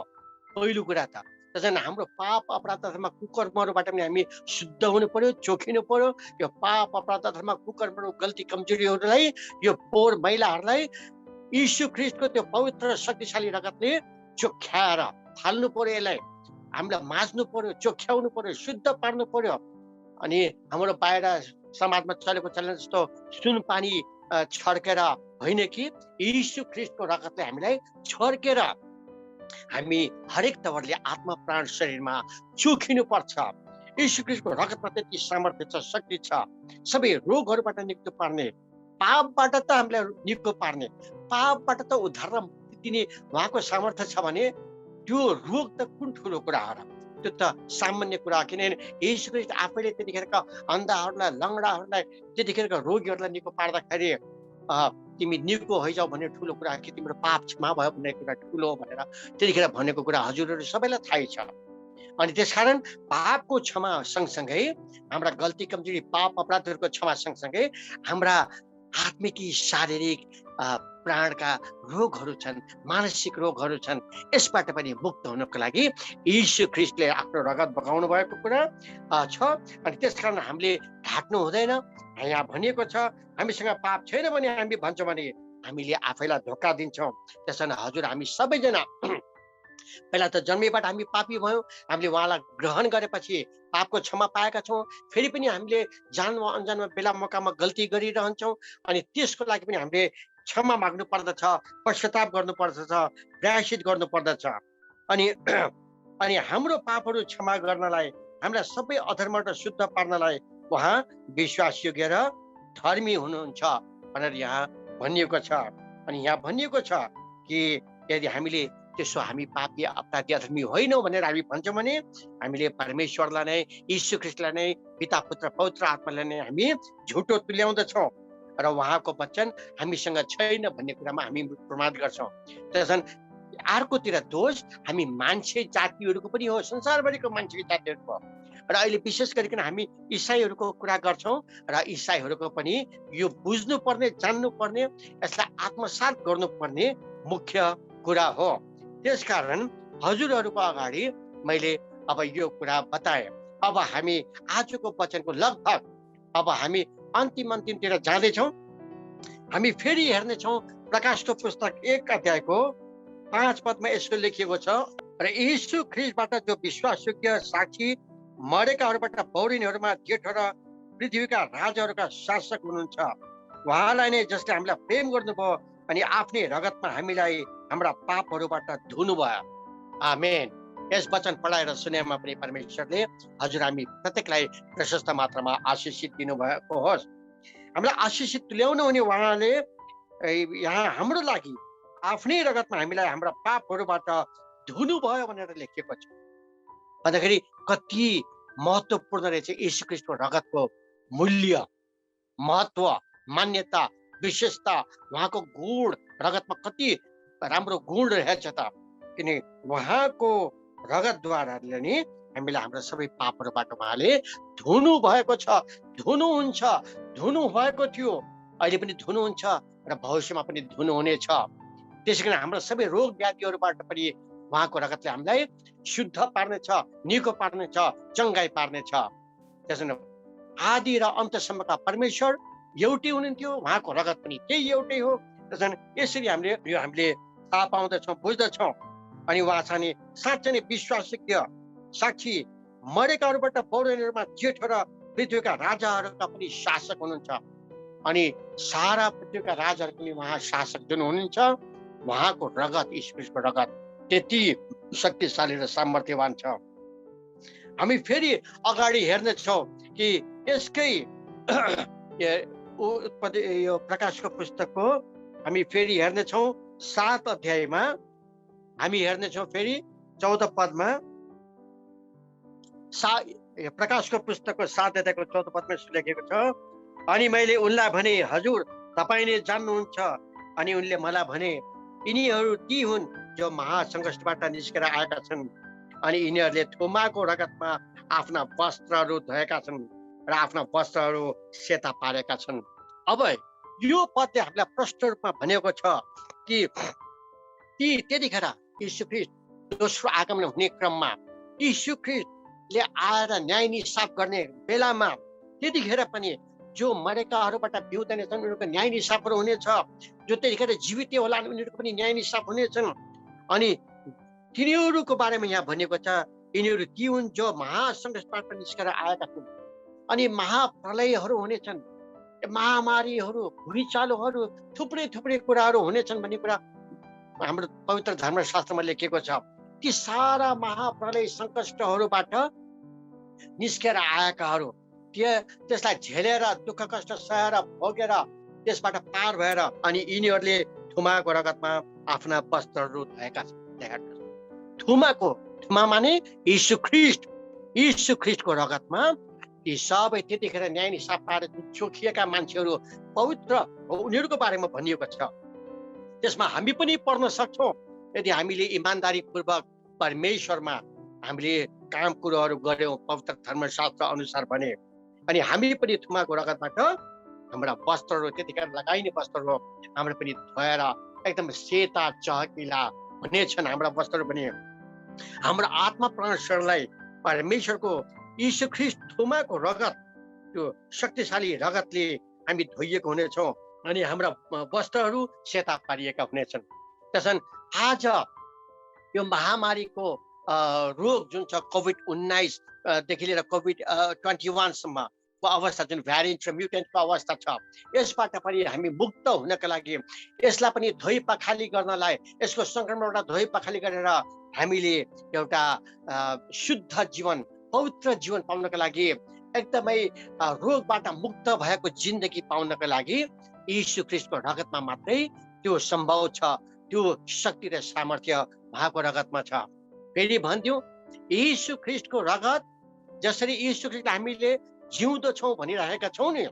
पहिलो कुरा त। त्यसैले हाम्रो पाप, अपराध अथवा कुकर्महरूबाट पनि हामी शुद्ध हुनु पर्यो, चोखिनु पर्यो। यो पाप, अपराध अथवा कुकर्महरू, गल्ती कमजोरीहरूलाई, यो पोहोर मैलाहरूलाई यीशु ख्रीष्टको त्यो पवित्र शक्तिशाली रगतले चोख्याएर फाल्नु पर्यो। यसलाई हामीलाई माझ्नु पर्यो, चोख्याउनु पर्यो, शुद्ध पार्नु पर्यो। अनि हाम्रो बाहिर समाजमा चलेको चलन जस्तो सुन पानी छर्केर होइन कि यीशु ख्रीष्टको रगतले हामीलाई छर्केर हामी हरेक तवरले आत्मा प्राण शरीरमा चुखिनु पर्छ। यीशु ख्रीष्टको रगतमा त्यति सामर्थ्य छ, शक्ति छ, सबै रोगहरूबाट निको पार्ने, पापबाट त हामीलाई निको पार्ने, पापबाट त उद्धार र मुक्ति दिने उहाँको सामर्थ्य छ भने त्यो रोग त कुन ठुलो कुरा हो र? त्यो त सामान्य कुरा हो। किनभने यीशु ख्रीष्ट आफैले त्यतिखेरका अन्धाहरूलाई, लङ्गडाहरूलाई, त्यतिखेरका रोगीहरूलाई निको पार्दाखेरि तिमी निको हैजाऊ भन्ने ठुलो कुरा कि तिम्रो पाप क्षमा भयो भन्ने कुरा ठुलो भनेर त्यतिखेर भनेको कुरा हजुरहरू सबैलाई थाहै छ। अनि त्यसकारण पापको क्षमा सँगसँगै हाम्रा गल्ती कमजोरी पाप अपराधहरूको क्षमा सँगसँगै हाम्रा आत्मिक शारीरिक प्राणका रोगहरू छन्, मानसिक रोगहरू छन्, यसबाट पनि मुक्त हुनको लागि यीशु ख्रीष्टले आफ्नो रगत बगाउनु भएको कुरा छ। अनि त्यसकारण हामीले ढाक्नु हुँदैन। यहाँ भनिएको छ हामीसँग पाप छैन भने हामी भन्छौँ भने हामीले आफैलाई धोका दिन्छौँ। त्यसकारण हजुर हामी सबैजना पहिला त जन्मेबाट हामी पापी भयौँ, हामीले उहाँलाई ग्रहण गरेपछि पापको क्षमा पाएका छौँ। फेरि पनि हामीले जानमा अनजानमा बेला मौकामा गल्ती गरिरहन्छौँ। अनि त्यसको लागि पनि हामीले क्षमा माग्नु पर्दछ, पश्चाताप गर्नु पर्दछ, प्रायश्चित गर्नु पर्दछ। अनि अनि हाम्रो पापहरू क्षमा गर्नलाई, हामीलाई सबै अधर्मबाट शुद्ध पार्नलाई उहाँ विश्वासयोग्य र धर्मी हुनुहुन्छ भनेर यहाँ भनिएको छ। अनि यहाँ भनिएको छ कि यदि हामीले त्यसो हामी पापी अपराधी अधर्मी होइनौँ भनेर हामी भन्छौँ भने हामीले परमेश्वरलाई नै, यीशु ख्रीष्टलाई नै, पिता पुत्र पवित्र आत्मालाई नै हामी झुटो तुल्याउँदछौँ र उहाँको वचन हामीसँग छैन भन्ने कुरामा हामी प्रमाण गर्छौँ। त्यसकारण अर्कोतिर दोष हामी मान्छे जातिहरूको पनि हो, संसारभरिको मान्छे जातिहरूको। र अहिले विशेष गरिकन हामी इसाईहरूको कुरा गर्छौँ र इसाईहरूको पनि यो बुझ्नुपर्ने, जान्नुपर्ने, यसलाई आत्मसात गर्नुपर्ने मुख्य कुरा हो। त्यसकारण हजुरहरूको अगाडि मैले अब यो कुरा बताएँ। अब हामी आजको वचनको लगभग अब हामी अन्तिमतिर जाँदैछौँ। हामी फेरि हेर्नेछौँ प्रकाशको पुस्तक 1 अध्यायको 5 पदमा यसो लेखिएको छ, र यीशु ख्रीष्टबाट जो विश्वासयोग्य साक्षी, मरेकाहरूबाट पौरिनेहरूमा जेठो र पृथ्वीका राजाहरूका शासक हुनुहुन्छ, उहाँलाई नै जसले हामीलाई प्रेम गर्नुभयो अनि आफ्नै रगतमा हामीलाई हाम्रा पापहरूबाट धुनुभयो। आमेन। यस वचन पढाएर सुनेमा पनि परमेश्वरले हजुर हामी प्रत्येकलाई प्रशस्त मात्रामा आशिषित दिनुभएको होस्। हामीलाई आशिषित तुल्याउनु हुने उहाँले यहाँ हाम्रो लागि आफ्नै रगतमा हामीलाई हाम्रा पापहरूबाट धुनुभयो भनेर लेखिएको छ। भन्दाखेरि कति महत्त्वपूर्ण रहेछ यीशु ख्रीष्टको रगतको मूल्य, महत्त्व, मान्यता, विशेषता, उहाँको गुण, रगतमा कति राम्रो गुण रहेछ त। किन उहाँको रगतद्वाराले नि हामीलाई हाम्रो सबै पापहरूबाट उहाँले धुनु भएको छ, धुनुहुन्छ, धुनु भएको थियो, अहिले पनि धुनुहुन्छ र भविष्यमा पनि धुनु हुनेछ। त्यसै कारण हाम्रो सबै रोग व्याधिहरूबाट पनि उहाँको रगतले हामीलाई शुद्ध पार्नेछ, निको पार्नेछ, चङ्गाई पार्नेछ। त्यसैले आदि र अन्तसम्मका परमेश्वर एउटै हुनुहुन्थ्यो, उहाँको रगत पनि त्यही एउटै हो। त्यसैले यसरी हामीले थाहा पाउँदछौँ, बुझ्दछौँ। अनि उहाँ चाहिँ साँच्चै नै विश्वासयोग्य साक्षी, मरेकाहरूबाट पौरिनेहरूमा जेठो र पृथ्वीका राजाहरूका पनि शासक हुनुहुन्छ। अनि सारा पृथ्वीका राजाहरूको पनि उहाँ शासक जुन हुनुहुन्छ, उहाँको रगत, यीशु ख्रीष्टको रगत त्यति शक्तिशाली र सामर्थ्यवान छ। हामी फेरि अगाडि हेर्नेछौँ कि यसकै यो प्रकाशको पुस्तकको हामी फेरि हेर्नेछौँ 7 अध्यायमा हामी हेर्नेछौँ फेरि 14 पदमा। प्रकाशको पुस्तकको 7 अध्यायको 14 पदमा लेखेको छ, अनि मैले उनलाई भने, हजुर तपाईँले जान्नुहुन्छ। अनि उनले मलाई भने, यिनीहरू ती हुन् जो महासङ्घर्षबाट निस्केर आएका छन्, अनि यिनीहरूले थोमाको रगतमा आफ्ना वस्त्रहरू धोएका छन् र आफ्ना वस्त्रहरू सेता पारेका छन्। अब यो पदले हामीलाई प्रष्ट रूपमा भनेको छ कि त्यतिखेर यीशु ख्रीष्ट दोस्रो आगमन हुने क्रममा यीशु ख्रीष्टले आएर न्याय निसाफ गर्ने बेलामा त्यतिखेर पनि जो मरेकाहरूबाट बिउदैन छन् उनीहरूको न्याय निसाफहरू हुनेछ, जो त्यतिखेर जीवित होला उनीहरूको पनि न्याय निसाफ हुनेछन्। अनि तिनीहरूको बारेमा यहाँ भनिएको छ, यिनीहरू ती हुन् जो महासङ्घर्षबाट निस्केर आएका छन्, अनि महाप्रलयहरू हुनेछन्। महामारीहरू, भुइँचालोहरू, थुप्रै थुप्रै कुराहरू हुनेछन् भन्ने कुरा हाम्रो पवित्र धर्मशास्त्रमा लेखेको छ। ती सारा महाप्रलय सङ्कष्टहरूबाट निस्केर आएकाहरू, त्यसलाई झेलेर दुःख कष्ट सहेर भोगेर त्यसबाट पार भएर अनि यिनीहरूले थुमाको रगतमा आफ्ना वस्त्रहरू धोएका छन्। थुमा माने यीशु ख्रिस्टको रगतमा ती सबै त्यतिखेर न्याय निसाब पाएर चोखिएका मान्छेहरू पवित्र उनीहरूको बारेमा भनिएको छ। त्यसमा हामी पनि पढ्न सक्छौँ यदि हामीले इमान्दारीपूर्वक परमेश्वरमा हामीले काम कुरोहरू गर्यौँ पवित्र धर्मशास्त्र अनुसार भने। अनि हामी पनि थुमाको रगतबाट हाम्रा वस्त्रहरू, त्यतिखेर लगाइने वस्त्रहरू हाम्रो पनि धोएर एकदम सेता चहकिला हुनेछन् हाम्रा वस्त्रहरू पनि। हाम्रो आत्मा प्राण शरीरलाई परमेश्वरको यीशु ख्रिस्ट थुमाको रगत, त्यो शक्तिशाली रगतले हामी धोइएको हुनेछौँ अनि हाम्रा वस्त्रहरू सेता पारिएका हुनेछन्। त्यसैले आज यो महामारीको रोग जुन छ कोभिड-19 देखि लिएर कोभिड-21 सम्मको अवस्था, जुन भ्यारिएन्ट र म्युटेन्टको अवस्था छ, यसबाट पनि हामी मुक्त हुनका लागि, यसलाई पनि धोइ पखाली गर्नलाई, यसको सङ्क्रमणबाट धोइ पखाली गरेर हामीले एउटा शुद्ध जीवन, पवित्र जीवन पाउनका लागि, एकदमै रोगबाट मुक्त भएको जिन्दगी पाउनका लागि यीशु ख्रिस्टको रगतमा मात्रै त्यो सम्भव छ। त्यो शक्ति र सामर्थ्य उहाँको रगतमा छ। फेरि भनिदिउँ, यीशु ख्रिस्टको रगत, जसरी यीशु ख्रिस्ट हामीले जिउँदो छौँ भनिरहेका छौँ नि,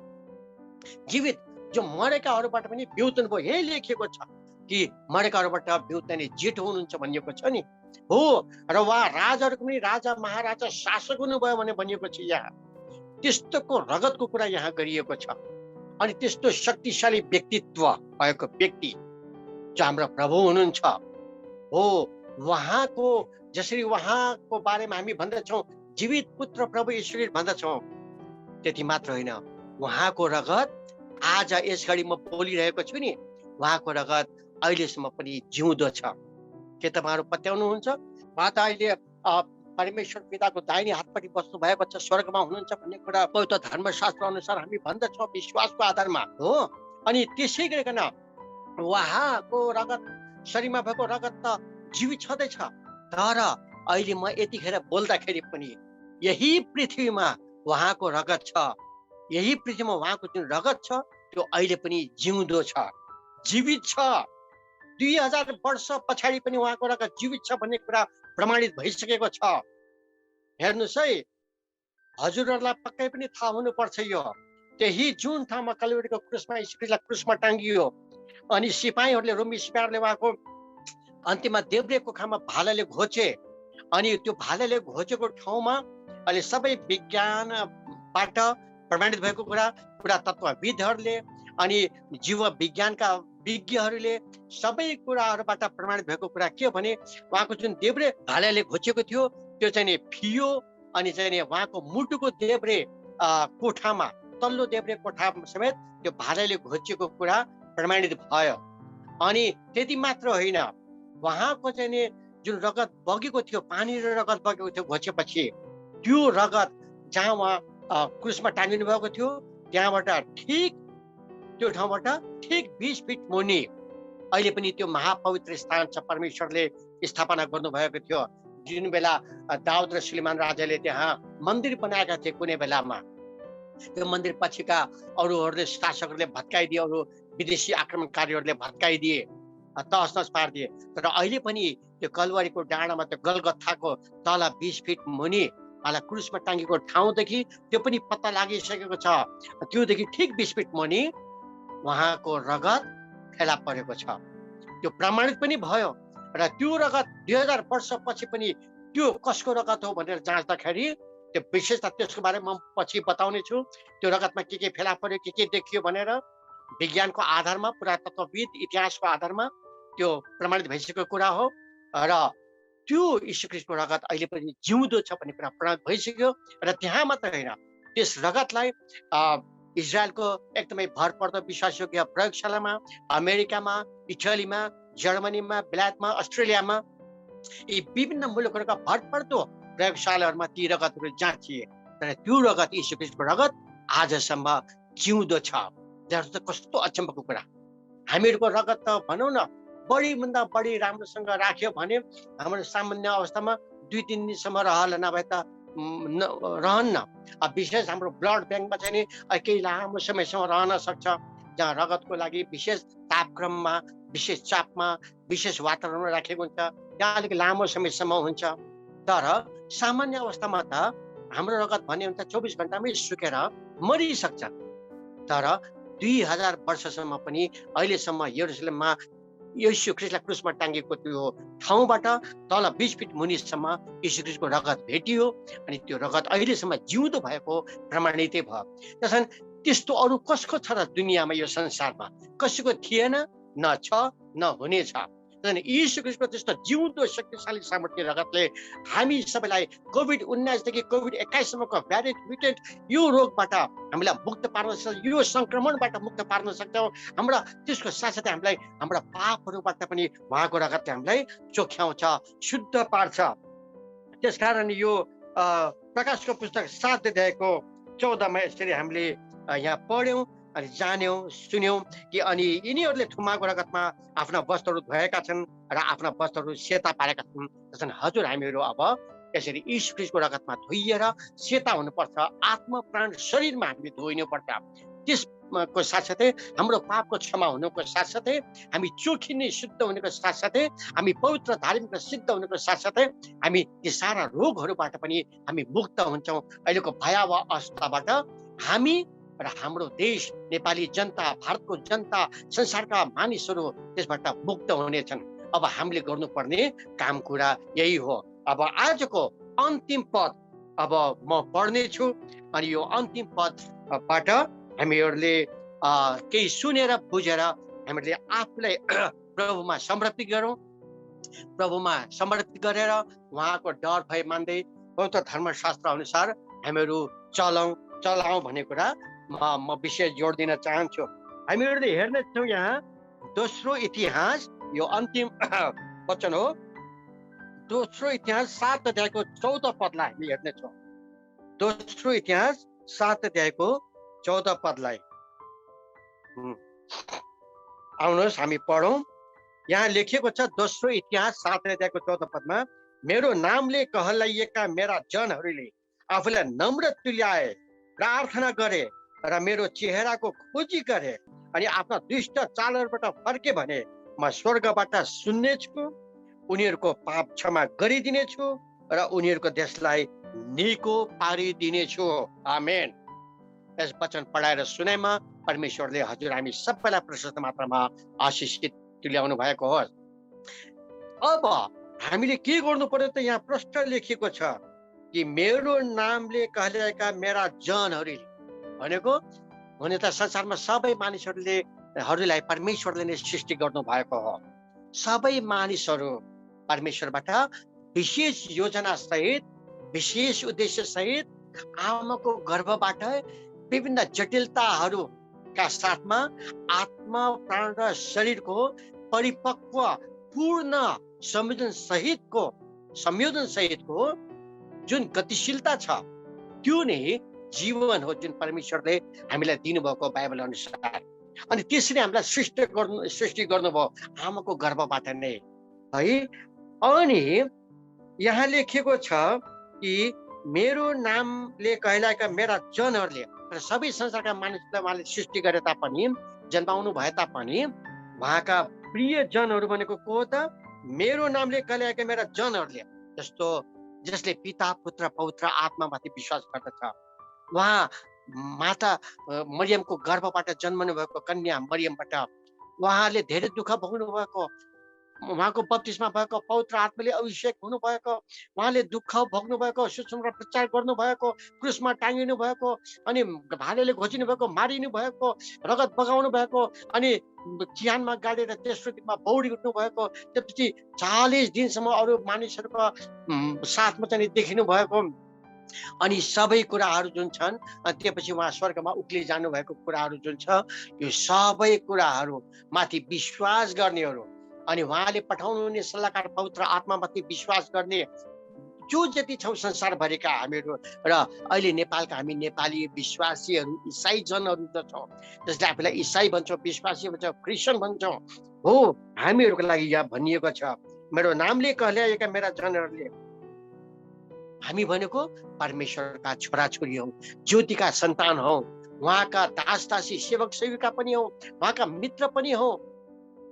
जीवित जो मरेकाहरूबाट पनि बिउतन भयो, यही लेखिएको छ कि मरेकाहरूबाट बिउतने जेठो हुनुहुन्छ भनिएको छ नि। हो, र उहाँ राजाहरूको पनि राजा महाराजा शासक हुनुभयो भने भनिएको छ। यहाँ त्यस्तोको रगतको कुरा यहाँ गरिएको छ। अनि त्यस्तो शक्तिशाली व्यक्तित्व भएको व्यक्ति जो हाम्रो प्रभु हुनुहुन्छ, हो, उहाँको, जसरी उहाँको बारेमा हामी भन्दछौँ जीवित पुत्र प्रभु ईश्वर भन्दछौँ, त्यति मात्र होइन, उहाँको रगत आज यस घडी म बोलिरहेको छु नि, उहाँको रगत अहिलेसम्म पनि जिउँदो छ। के तपाईँहरू पत्याउनुहुन्छ? उहाँ त अहिले परमेश्वर पिताको दाहिने हातपट्टि बस्नु भएको छ, स्वर्गमा हुनुहुन्छ भन्ने कुरा पवित्र धर्मशास्त्र अनुसार हामी भन्दछौँ विश्वासको आधारमा, हो। अनि त्यसै गरिकन उहाँको रगत, शरीरमा भएको रगत त जीवित छँदैछ। तर अहिले म यतिखेर बोल्दाखेरि पनि यही पृथ्वीमा उहाँको रगत छ, यही पृथ्वीमा उहाँको जुन रगत छ त्यो अहिले पनि जिउँदो छ, जीवित छ। 2000 वर्ष पछाडि पनि उहाँको रगत जीवित छ भन्ने कुरा प्रमाणित भइसकेको छ। हेर्नुहोस् है, हजुरहरूलाई पक्कै पनि थाहा हुनुपर्छ, यो त्यही जुन ठाउँमा कल्वरीको क्रुसमा यीशु ख्रिस्टलाई क्रुसमा टाङ्गियो अनि सिपाहीहरूले, रोमी सिपाहीहरूले उहाँको अन्तिममा देब्रेको खामा भालाले घोचे, अनि त्यो भालाले घोचेको ठाउँमा अहिले सबै विज्ञानबाट प्रमाणित भएको कुरा, पुरातत्त्वविदहरूले अनि जीव विज्ञानका विज्ञहरूले सबै कुराहरूबाट प्रमाणित भएको कुरा के हो भने उहाँको जुन देब्रे भालाले घोचेको थियो त्यो चाहिँ नि फियो, अनि चाहिँ नि उहाँको मुटुको देब्रे कोठामा, तल्लो देब्रे कोठा समेत त्यो भालाले घोचेको कुरा प्रमाणित भयो। अनि त्यति मात्र होइन, उहाँको चाहिँ नि जुन रगत बगेको थियो, पानी र रगत बगेको थियो घोचेपछि, त्यो रगत जहाँ उहाँ क्रुसमा टाँगिनु भएको थियो त्यहाँबाट ठिक त्यो ठाउँबाट ठिक 20 फिट मुनि अहिले पनि त्यो महापवित्र स्थान छ, परमेश्वरले स्थापना गर्नुभएको थियो। जुन बेला दाउद र सुलेमान राजाले त्यहाँ मन्दिर बनाएका थिए, कुनै बेलामा त्यो मन्दिर पछिका अरूहरूले, शासकहरूले भत्काइदिए, अरू विदेशी आक्रमणकारीहरूले भत्काइदिए, तहस नहस पारिदिए। तर अहिले पनि त्यो कलवारीको डाँडामा, त्यो गलगथाको तल 20 फिट मुनि वाला क्रुसमा टाँगेको ठाउँदेखि त्यो पनि पत्ता लागिसकेको छ, त्योदेखि ठिक 20 फिट मुनि उहाँको रगत फेला परेको छ। त्यो प्रमाणित पनि भयो। र त्यो रगत 2000 वर्षपछि पनि त्यो कसको रगत हो भनेर जाँच्दाखेरि त्यो विशेषता, त्यसको बारेमा म पछि बताउने छु। त्यो रगतमा के फेला पर्यो, के देखियो भनेर विज्ञानको आधारमा, पुरातत्त्वविद इतिहासको आधारमा त्यो प्रमाणित भइसकेको कुरा हो। र त्यो यीशु ख्रिस्टको रगत अहिले पनि जिउँदो छ भन्ने कुरा प्रमाणित भइसक्यो। र त्यहाँ मात्र होइन, त्यस रगतलाई इजरायलको एकदमै भरपर्दो विश्वासयोग्य प्रयोगशालामा, अमेरिकामा, इटलीमा, जर्मनीमा, बेलायतमा, अस्ट्रेलियामा, यी विभिन्न मुलुकहरूका भरपर्दो प्रयोगशालाहरूमा ती रगतहरू जाँचिए। तर त्यो रगत, यीशु ख्रिस्टको रगत आजसम्म जिउँदो छ। त कस्तो अचम्मको कुरा। हामीहरूको रगत त भनौँ न बढीभन्दा बढी राम्रोसँग राख्यो भने हाम्रो सामान्य अवस्थामा 2-3 दिनसम्म रहला, नभए त रहन्न। विशेष हाम्रो ब्लड ब्याङ्कमा चाहिँ नि केही लामो समयसम्म रहन सक्छ, जहाँ रगतको लागि विशेष तापक्रममा, विशेष चापमा, विशेष वातावरणमा राखेको हुन्छ, त्यहाँ अलिक लामो समयसम्म हुन्छ। तर सामान्य अवस्थामा त हाम्रो रगत भन्ने हुन्छ 24 घन्टामै सुकेर मरिसक्छ। तर 2000 वर्षसम्म पनि अहिलेसम्म यरुशलेममा यीशु ख्रीष्टलाई क्रुसमा टाँगिएको त्यो ठाउँबाट तल 20 फिट मुनिसम्म यीशु ख्रीष्टको रगत भेटियो, अनि त्यो रगत अहिलेसम्म जिउँदो भएको प्रमाणितै भयो। त्यसैले त्यस्तो अरू कसको छ र दुनियाँमा, यो संसारमा कसैको थिएन, न छ, न हुनेछ। यीशु ख्रीष्टको त्यस्तो जिउँदो शक्तिशाली सामर्थ्य रगतले हामी सबैलाई कोभिड-19 देखि कोभिड-21 सम्मको भ्यारिएन्ट म्युटेन्ट यो रोगबाट हामीलाई मुक्त पार्न सक्छ, यो संक्रमणबाट मुक्त पार्न सक्छ। हाम्रा त्यसको साथसाथै हामीलाई हाम्रा पापहरूबाट पनि उहाँको रगतले हामीलाई चोख्याउँछ, शुद्ध पार्छ। त्यसकारण यो प्रकाशको पुस्तक 7 अध्यायको 14मा यसरी हामीले यहाँ पढ्यौँ अनि जान्यौँ, सुन्यौँ कि अनि यिनीहरूले थुमाको रगतमा आफ्ना वस्त्रहरू धोएका छन् र आफ्ना वस्त्रहरू सेता पारेका छन्। त्यसैले हजुर हामीहरू अब यसरी यीशु ख्रीष्टको रगतमा धोइएर सेता हुनुपर्छ, आत्मा प्राण शरीरमा हामीले धोइनुपर्छ। त्यसको साथसाथै हाम्रो पापको क्षमा हुनुको साथसाथै हामी चोखिने शुद्ध हुनुको साथसाथै हामी पवित्र धार्मिक र सिद्ध हुनुको साथसाथै हामी ती सारा रोगहरूबाट पनि हामी मुक्त हुन्छौँ। अहिलेको भयावह अवस्थाबाट हामी र हाम्रो देश, नेपाली जनता, भारतको जनता, संसारका मानिसहरू त्यसबाट मुक्त हुनेछन्। अब हामीले गर्नुपर्ने काम कुरा यही हो। अब आजको अन्तिम पद अब म पढ्नेछु, अनि यो अन्तिम पदबाट हामीहरूले केही सुनेर बुझेर हामीले आफूलाई प्रभुमा समर्पित गरौँ, प्रभुमा समर्पित गरेर उहाँको डर भय मान्दै पवित्र धर्मशास्त्र अनुसार हामीहरू चलाउँ भन्ने कुरा म विशेष जोड दिन चाहन्छु। हामीहरूले हेर्नेछौँ यहाँ दोस्रो इतिहास, यो अन्तिम वचन हो, दोस्रो इतिहास 7 अध्यायको 14 पदलाई हामी हेर्नेछौँ। दोस्रो इतिहास 7 अध्यायको 14 पदलाई आउनुहोस् हामी पढौँ। यहाँ लेखिएको छ, दोस्रो इतिहास 7 अध्यायको 14 पदमा, मेरो नामले कहलाइएका मेरा जनहरूले आफूलाई नम्र तुल्याए, प्रार्थना गरे र मेरो चेहराको खोजी गरे अनि आफ्ना दुष्ट चालहरूबाट फर्के भने म स्वर्गबाट सुन्नेछु, उनीहरूको पाप क्षमा गरिदिनेछु र उनीहरूको देशलाई निको पारिदिनेछु। आमेन। यस वचन पढाएर सुनाइमा परमेश्वरले हजुर हामी सबैलाई प्रशस्त मात्रामा आशिषित तुल्याउनु भएको होस्। अब हामीले के गर्नु पर्यो त यहाँ प्रश्न लेखिएको छ कि मेरो नामले कहलाएका मेरा जनहरूले भनेको हुन त संसारमा सबै मानिसहरूलाई परमेश्वरले नै सृष्टि गर्नु भएको हो। सबै मानिसहरू परमेश्वरबाट विशेष योजना सहित, विशेष उद्देश्य सहित आमाको गर्भबाट विभिन्न जटिलताहरूका साथमा आत्मा प्राण र शरीरको परिपक्व पूर्ण संयोजन सहितको जुन गतिशीलता छ त्यो नै जीवन हो जुन परमेश्वरले हामीलाई दिनुभएको बाइबल अनुसार। अनि त्यसरी हामीलाई सृष्टि गर्नुभयो आमाको गर्भबाट नै है। अनि यहाँ लेखिएको छ कि मेरो नामले कहलाएका मेरा जनहरूले, र सबै संसारका मानिसलाई उहाँले सृष्टि गरे तापनि, जन्माउनु भए तापनि उहाँका प्रिय जनहरू भनेको को हो त? मेरो नामले कहलाएका मेरा जनहरूले, जसले पिता पुत्र पवित्र आत्मामाथि विश्वास गर्दछ। उहाँ माता मरियमको गर्भबाट जन्मनु भएको कन्या मरियमबाट उहाँले धेरै दुःख भोग्नु भएको, उहाँको बप्तिस्मा भएको, पवित्र आत्माले अभिषेक हुनुभएको, उहाँले दुःख भोग्नु भएको, सुसमाचार प्रचार गर्नु भएको, क्रुसमा टाँगिनु भएको, अनि भालेले घोचिनु भएको, मारिनु भएको, रगत बगाउनु भएको, अनि चिहानमा गाडेर तेस्रो दिनमा बौडी उठ्नु भएको, त्यसपछि 40 दिनसम्म अरू मानिसहरूको साथमा चाहिँ देखिनु भएको, अनि सबै कुराहरू जुन छन्, त्यसपछि उहाँ स्वर्गमा उक्ली जानु भएको कुराहरू जुन छ, यो सबै कुराहरू माथि विश्वास गर्नेहरू, अनि उहाँले पठाउनु हुने सल्लाहकार पवित्र आत्मामाथि विश्वास गर्ने जो जति छौँ संसारभरिका हामीहरू र अहिले नेपालका हामी नेपाली विश्वासीहरू इसाई जनहरू त छौँ, जसले आफूलाई इसाई भन्छौँ, विश्वासी भन्छौँ, क्रिस्चियन भन्छौँ। हो, हामीहरूको लागि यहाँ भनिएको छ, मेरो नामले कहल्याएका मेरा जनहरूले, हामी भनेको परमेश्वरका छोराछोरी हौ, ज्योतिका सन्तान हौ, उहाँका दास दासी सेवक सेविका पनि हौ, उहाँका मित्र पनि हौ,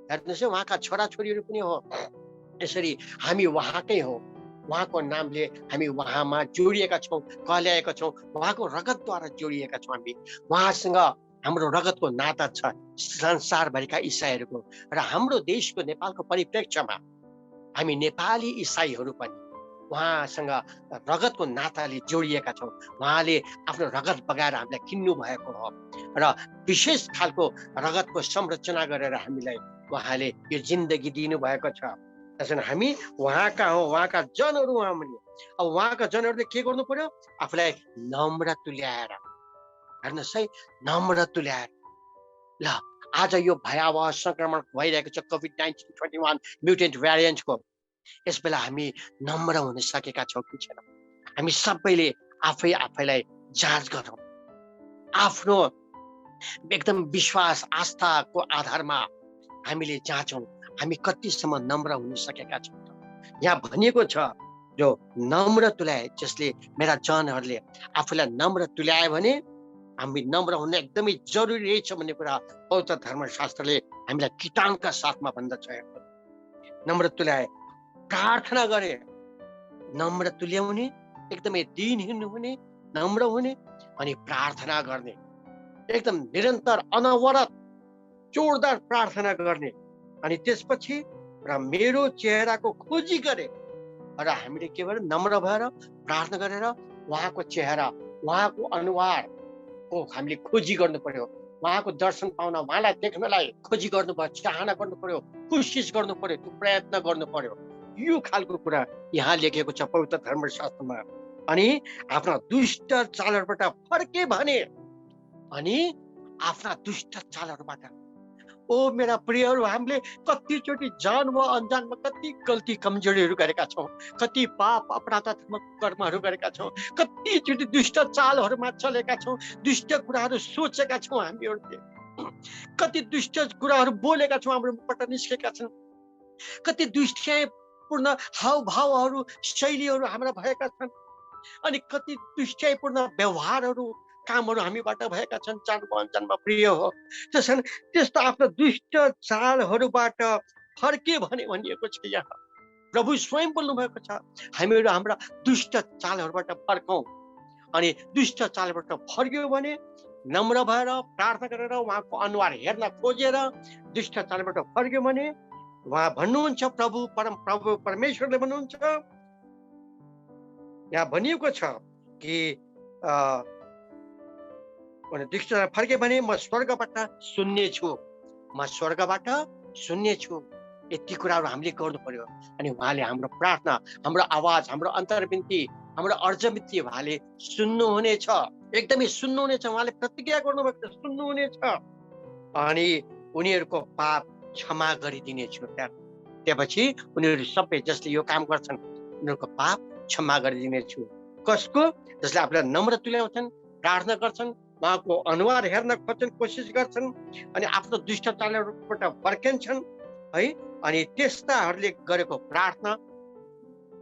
हेर्नुहोस्, उहाँका छोराछोरीहरू पनि हो। यसरी हामी उहाँकै हौ, उहाँको नामले हामी उहाँमा जोडिएका छौँ, कहल्याएका छौँ, उहाँको रगतद्वारा जोडिएका छौँ। हामी उहाँसँग हाम्रो रगतको नाता छ संसारभरिका इसाईहरूको। र हाम्रो देशको नेपालको परिप्रेक्ष्यमा हामी नेपाली इसाईहरू पनि उहाँसँग रगतको नाताले जोडिएका छौँ। उहाँले आफ्नो रगत बगाएर हामीलाई किन्नु भएको हो र विशेष खालको रगतको संरचना गरेर हामीलाई उहाँले यो जिन्दगी दिनुभएको छ। त्यसैले हामी उहाँका हौ, उहाँका जनहरू हौँ हामीले। अब उहाँका जनहरूले के गर्नु पर्यो? आफूलाई नम्र तुल्याएर, हेर्नुहोस् है, नम्र तुल्याएर। ल, आज यो भयावह संक्रमण भइरहेको छ कोभिड-19 21 म्युटेन्ट भ्यारिएन्टको, यस बेला हामी नम्र हुन सकेका छौँ कि छैन? हामी सबैले आफैलाई जाँच गरौँ। आफ्नो एकदम विश्वास आस्थाको आधारमा हामीले जाँचौँ, हामी कतिसम्म नम्र हुन सकेका छौँ। यहाँ भनिएको छ, जो नम्र तुल्याए, जसले मेरा जनहरूले आफूलाई नम्र तुल्यायो भने हामी नम्र हुन एकदमै जरुरी रहेछ भन्ने कुरा पवित्र धर्मशास्त्रले हामीलाई कीटाणुका साथमा भन्दछ। नम्र तुल्याए, प्रार्थना गरे, नम्र तुल्याउने, एकदमै दिनहीन हुने, नम्र हुने अनि प्रार्थना गर्ने, एकदम निरन्तर अनवरत जोरदार प्रार्थना गर्ने। अनि त्यसपछि र मेरो चेहराको खोजी गरे, र हामीले के गर्यो? नम्र भएर प्रार्थना गरेर उहाँको चेहरा, उहाँको अनुहारको हामीले खोजी गर्नु पर्यो। उहाँको दर्शन पाउन, उहाँलाई देख्नलाई खोजी गर्नु पर्यो, चाहना गर्नु पर्यो, कोसिस गर्नु पर्यो, त्यो प्रयत्न गर्नु पर्यो। यो खालको कुरा यहाँ लेखेको छ पवित्र धर्मशास्त्रमा। अनि आफ्ना दुष्ट चालहरूबाट फर्के भने, अनि आफ्ना दुष्ट चालहरूबाट, ओ मेरा प्रियहरू, हामीले कतिचोटि जान वा अनजानमा कति गल्ती कमजोरीहरू गरेका छौँ, कति पाप अपराधात्मक कर्महरू गरेका छौँ, कतिचोटि दुष्ट चालहरूमा चलेका छौँ, दुष्ट कुराहरू सोचेका छौँ, हामीहरूले कति दुष्ट कुराहरू बोलेका छौँ, हाम्रो मुखबाट निस्केका छन्, कति दुष्टपूर्ण हावभावहरू शैलीहरू हाम्रा भएका छन्, अनि कति दुष्टपूर्ण व्यवहारहरू कामहरू हामीबाट भएका छन् जानमा अनजानमा, प्रिय हो। त्यसैले त्यस्तो आफ्नो दुष्ट चालहरूबाट फर्के भने भनिएको छ यहाँ। प्रभु स्वयं बोल्नु भएको छ, हामीहरू हाम्रा दुष्ट चालहरूबाट फर्कौँ। अनि दुष्ट चालबाट फर्क्यो भने, नम्र भएर प्रार्थना गरेर उहाँको अनुहार हेर्न खोजेर दुष्ट चालबाट फर्क्यो भने, उहाँ भन्नुहुन्छ, प्रभु परमेश्वरले भन्नुहुन्छ, यहाँ भनिएको छ कि दुष्ट फर्के भने म स्वर्गबाट सुन्नेछु, म स्वर्गबाट सुन्नेछु। यति कुराहरू हामीले गर्नु पर्यो। अनि उहाँले हाम्रो प्रार्थना, हाम्रो आवाज, हाम्रो अन्तर्विन्ती, हाम्रो अर्जविन्ती उहाँले सुन्नुहुनेछ, एकदमै सुन्नुहुनेछ। उहाँले प्रतिज्ञा गर्नुभएको छ, सुन्नुहुनेछ। अनि उनीहरूको पाप क्षमा गरिदिनेछु। त्यसपछि उनीहरू सबै जसले यो काम गर्छन्, उनीहरूको पाप क्षमा गरिदिनेछु। कसको? जसले आफूलाई नम्र तुल्याउँछन्, प्रार्थना गर्छन्, उहाँको अनुहार हेर्न खोज्छन्, कोसिस गर्छन्, अनि आफ्नो दुष्ट चालहरूबाट फर्किन्छन् है। अनि त्यस्ताहरूले गरेको प्रार्थना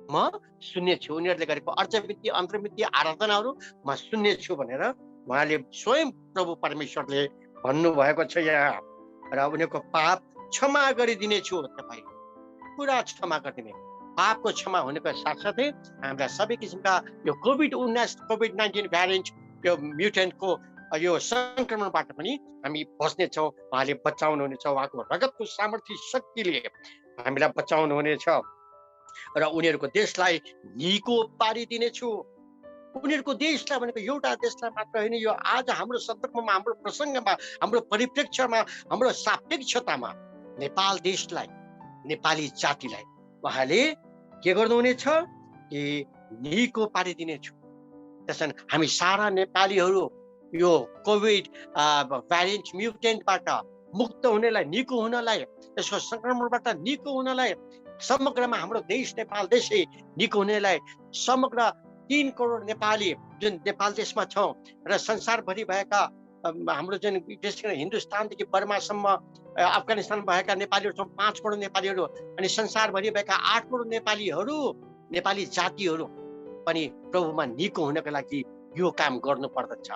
म सुन्नेछु, उनीहरूले गरेको अर्जविन्ती, अन्तर्विन्ती, आराधनाहरू म सुन्नेछु भनेर उहाँले स्वयं प्रभु परमेश्वरले भन्नुभएको छ यहाँ। र उनीहरूको पाप क्षमा गरिदिनेछु। तपाईँ पुरा क्षमा गरिदिने, पापको क्षमा हुनेको साथसाथै हामीलाई सबै किसिमका यो कोभिड-19 भ्यारिएन्ट, यो म्युटेन्टको यो संक्रमणबाट पनि हामी बच्नेछौँ। उहाँले बचाउनु हुनेछ, उहाँको रगतको सामर्थ्य शक्तिले हामीलाई बचाउनु हुनेछ। र उनीहरूको देशलाई निको पारिदिनेछु। उनीहरूको देशलाई भनेको एउटा देशलाई मात्र होइन, यो आज हाम्रो सन्दर्भमा, हाम्रो प्रसङ्गमा, हाम्रो परिप्रेक्ष्यमा, हाम्रो सापेक्षतामा नेपाल देशलाई, नेपाली जातिलाई उहाँले के गर्नुहुनेछ कि निको पारिदिनेछु। त्यसैले हामी सारा नेपालीहरू यो कोभिड भ्यारिएन्ट म्युटेन्टबाट मुक्त हुनेलाई, निको हुनलाई, यसको संक्रमणबाट निको हुनलाई समग्रमा हाम्रो देश नेपाल देशै निको हुनेलाई समग्र 3 करोड नेपाली जुन नेपाल देशमा छौँ र संसारभरि भएका हाम्रो जुन विशेष गरी हिन्दुस्तानदेखि बर्मासम्म अफगानिस्तान भएका नेपालीहरू छौँ 5 करोड नेपालीहरू अनि संसारभरि भएका 8 करोड नेपालीहरू नेपाली जातिहरू पनि प्रभुमा निको हुनको लागि यो काम गर्नुपर्दछ।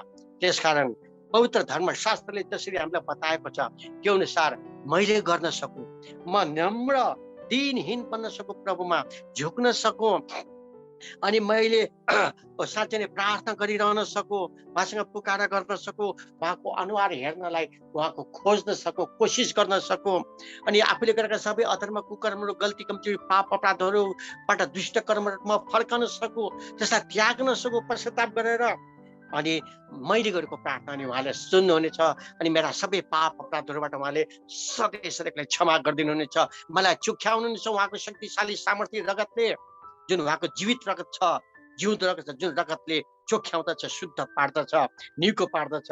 त्यसकारण पवित्र धर्मशास्त्रले जसरी हामीलाई बताएको छ त्यो अनुसार मैले गर्न सकूँ, म नम्र दिनहीन बन्न सकूँ, प्रभुमा झुक्न सकूँ अनि मैले साँच्चै नै प्रार्थना गरिरहन सकूँ, उहाँसँग पुकारा गर्न सकूँ, उहाँको अनुहार हेर्नलाई उहाँको खोज्न सकूँ, कोसिस गर्न सकूँ अनि आफूले गरेका सबै अधर्म कुकर्महरू गल्ती कमजोरी पाप अपराधहरूबाट दुष्ट कर्महरूमा फर्कन सकूँ, त्यसलाई त्याग्न सकूँ पश्चाताप गरेर अनि मैले गरेको प्रार्थना अनि उहाँले सुन्नुहुनेछ अनि मेरा सबै पाप अपराधहरूबाट उहाँले सधैँ सधैँलाई क्षमा गरिदिनुहुनेछ, मलाई चुख्याउनुहुनेछ उहाँको शक्तिशाली सामर्थ्य रगतले, जुन उहाँको जीवित रगत छ, जिउँदो रगत छ, जुन रगतले चोख्याउँदछ, शुद्ध पार्दछ, निको पार्दछ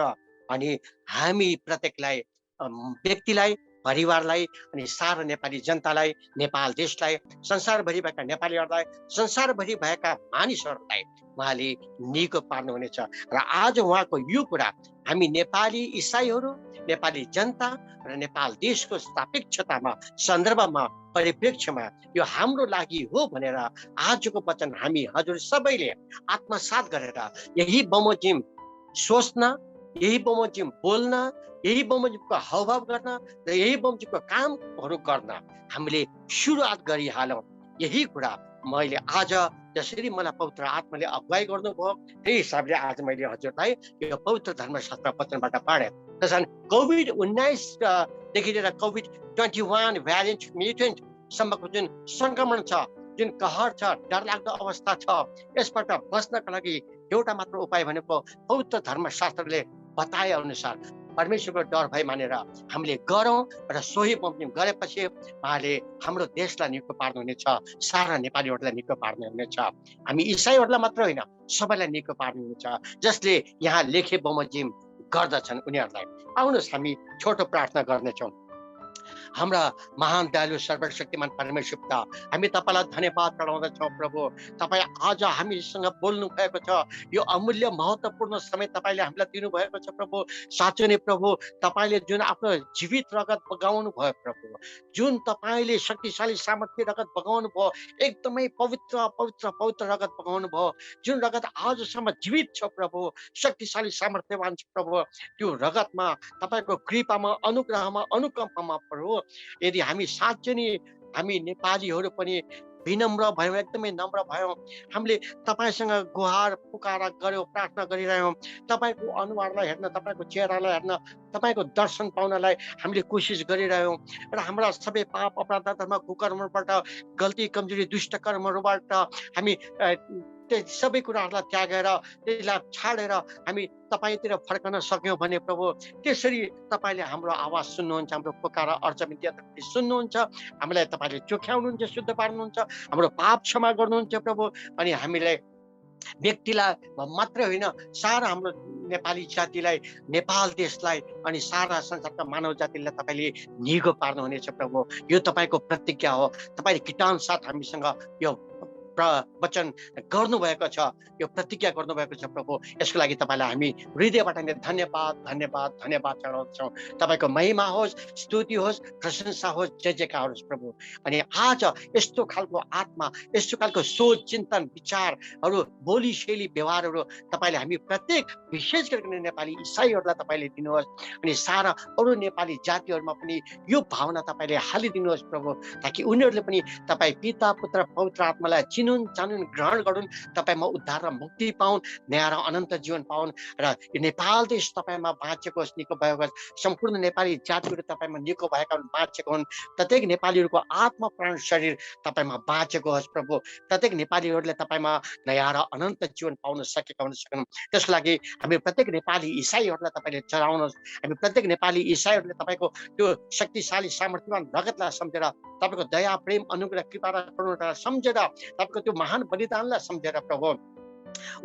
अनि हामी प्रत्येकलाई व्यक्तिलाई, परिवारलाई अनि सारा नेपाली जनतालाई, नेपाल देशलाई, संसारभरि भएका नेपालीहरूलाई, संसारभरि भएका मानिसहरूलाई उहाँले निको पार्नुहुनेछ। र आज उहाँको यो कुरा हामी नेपाली इसाईहरू, नेपाली जनता र नेपाल देशको सापेक्षतामा, सन्दर्भमा, परिप्रेक्ष्यमा यो हाम्रो लागि हो भनेर आजको वचन हामी हजुर सबैले आत्मसात गरेर यही बमोजिम सोच्न, यही बमोजिम बोल्न, यही बमोजिमको हावभाव गर्न र यही बमोजिमको कामहरू गर्न हामीले सुरुवात गरिहालौँ। यही कुरा मैले आज जसरी मलाई पवित्र आत्माले अगुवाई गर्नुभयो त्यही हिसाबले आज मैले हजुरलाई यो पवित्र धर्मशास्त्र वचनबाट पढेँ। त्यसकारण कोभिड-19 देखि लिएर कोभिड-21 भ्यारिएन्ट म्युटेन्टसम्मको जुन सङ्क्रमण छ, जुन कहर छ, डरलाग्दो अवस्था छ, यसबाट बच्नका लागि एउटा मात्र उपाय भनेको पवित्र धर्मशास्त्रले बताए अनुसार परमेश्वरको डर भए मानेर हामीले गरौँ र सोही बमोजिम गरेपछि उहाँले हाम्रो देशलाई निको पार्नुहुनेछ, सारा नेपालीहरूलाई निको पार्नुहुनेछ। हामी इसाईहरूलाई मात्र होइन सबैलाई निको पार्नुहुनेछ जसले यहाँ लेखे बमोजिम गर्दछन् उनीहरूलाई। आउनुहोस् हामी छोटो प्रार्थना गर्नेछौँ। हाम्रा महान दयालु सर्वशक्तिमान परमेश्वर पिता, हामी तपाईँलाई धन्यवाद चढाउँदछौँ प्रभु। तपाईँ आज हामीसँग बोल्नु भएको छ, यो अमूल्य महत्त्वपूर्ण समय तपाईँले हामीलाई दिनुभएको छ प्रभु। साँच्चै नै प्रभु तपाईँले जुन आफ्नो जीवित रगत बगाउनु भयो प्रभु, जुन तपाईँले शक्तिशाली सामर्थ्य रगत बगाउनु भयो, एकदमै पवित्र पवित्र पवित्र रगत बगाउनु भयो, जुन रगत आजसम्म जीवित छ प्रभु, शक्तिशाली सामर्थ्यवान छ प्रभु। त्यो रगतमा तपाईँको कृपामा, अनुग्रहमा, अनुकम्पामा प्रभु यदि हामी साँच्चै नै हामी नेपालीहरू पनि विनम्र भयौँ, एकदमै नम्र भयौँ, हामीले तपाईँसँग गुहार पुकारा गऱ्यौँ, प्रार्थना गरिरह्यौँ, तपाईँको अनुहारलाई हेर्न, तपाईँको चेहरालाई हेर्न, तपाईँको दर्शन पाउनलाई हामीले कोसिस गरिरह्यौँ र हाम्रा सबै पाप अपराध धर्म कुकर्मबाट गल्ती कमजोरी दुष्ट कर्महरूबाट हामी त्यो सबै कुराहरूलाई त्यागेर त्यसलाई छाडेर हामी तपाईँतिर फर्कन सक्यौँ भने प्रभु त्यसरी तपाईँले हाम्रो आवाज सुन्नुहुन्छ, हाम्रो पुकारा अर्चना सुन्नुहुन्छ, हामीलाई तपाईँले चोख्याउनुहुन्छ, शुद्ध पार्नुहुन्छ, हाम्रो पाप क्षमा गर्नुहुन्छ प्रभु अनि हामीलाई व्यक्तिलाई मात्रै होइन सारा हाम्रो नेपाली जातिलाई, नेपाल देशलाई अनि सारा संसारका मानव जातिलाई तपाईँले निगो पार्नुहुनेछ प्रभु। यो तपाईँको प्रतिज्ञा हो, तपाईँले किटान साथ हामीसँग यो वचन गर्नुभएको छ, यो प्रतिज्ञा गर्नुभएको छ प्रभु। यसको लागि तपाईँलाई हामी हृदयबाट नै धन्यवाद धन्यवाद धन्यवाद चढाउँछौँ। तपाईँको महिमा होस्, स्तुति होस्, प्रशंसा होस्, जय जयकार होस् प्रभु। अनि आज यस्तो खालको आत्मा, यस्तो खालको सोच चिन्तन विचारहरू, बोली शैली व्यवहारहरू तपाईँले हामी प्रत्येक विशेष गरिकन नेपाली इसाईहरूलाई तपाईँले दिनुहोस् अनि सारा अरू नेपाली जातिहरूमा पनि यो भावना तपाईँले हालिदिनुहोस् प्रभु, ताकि उनीहरूले पनि तपाईँ पिता पुत्र पवित्र आत्मालाई चिनुन्, जानुन्, ग्रहण गरून्, तपाईँमा उद्धार र मुक्ति पाउन्, नयाँ र अनन्त जीवन पाउन् र यो नेपाल देश तपाईँमा बाँचेको होस्, निको भएको होस्, सम्पूर्ण नेपाली जातिहरू तपाईँमा निको भएका हुन्, बाँचेको हुन्, प्रत्येक नेपालीहरूको आत्मा प्राण शरीर तपाईँमा बाँचेको होस् प्रभु, प्रत्येक नेपालीहरूले तपाईँमा नयाँ र अनन्त जीवन पाउन सकेका हुन सकन्। त्यसको लागि हामी प्रत्येक नेपाली इसाईहरूलाई तपाईँले चढाउनुहोस्, हामी प्रत्येक नेपाली इसाईहरूले तपाईँको त्यो शक्तिशाली सामर्थ्यवान रगतलाई सम्झेर, तपाईँको दया प्रेम अनुग्रह कृपा र करुणालाई सम्झेर, तपाईँको त्यो महान बलिदानलाई सम्झेर प्रभु,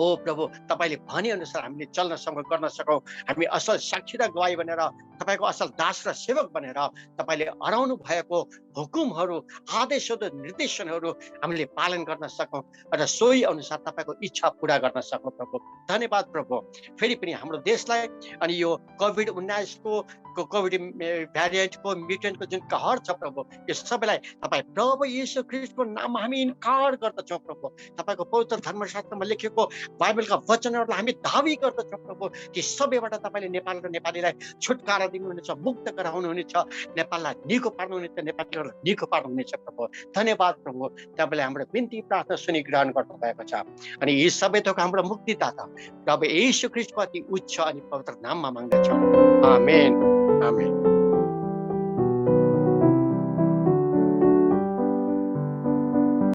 ओ प्रभु तपाईँले भने अनुसार हामीले चल्न सकौँ, गर्न सकौँ, हामी असल साक्षी र गवाई बनेर, तपाईँको असल दास र सेवक बनेर, तपाईँले हराउनु भएको हुकुमहरू, आदेशहरू, निर्देशनहरू हामीले पालन गर्न सकौँ र सोही अनुसार तपाईँको इच्छा पुरा गर्न सकौँ प्रभु। धन्यवाद प्रभु। फेरि पनि हाम्रो देशलाई अनि यो कोभिड-19 को कोभिड भ्यारिएन्टको म्युटेन्टको जुन कहर छ प्रभु, यो सबैलाई तपाईँ प्रभु येशू ख्रीष्टको नाममा हामी इन्कार गर्दछौँ प्रभु। तपाईँको पवित्र धर्मशास्त्रमा लेखेको बाइबलका वचनहरूलाई हामी दावी गर्दछौँ प्रभु। ती सबैबाट तपाईँले नेपाल र नेपालीलाई छुटकारा दिनुहुनेछ, मुक्त गराउनुहुनेछ, नेपाललाई निको पार्नुहुनेछ, नेपालीहरूलाई निको पार्नुहुनेछ प्रभु। धन्यवाद प्रभु। तपाईँले हाम्रो बिन्ती प्रार्थना सुनि ग्रहण गर्नुभएको छ अनि यी सबै थोक हाम्रो मुक्तिदाता प्रभु येशू ख्रीष्टको अति उच्च अनि पवित्र नाममा माग्दछौँ। आमेन, आमेन।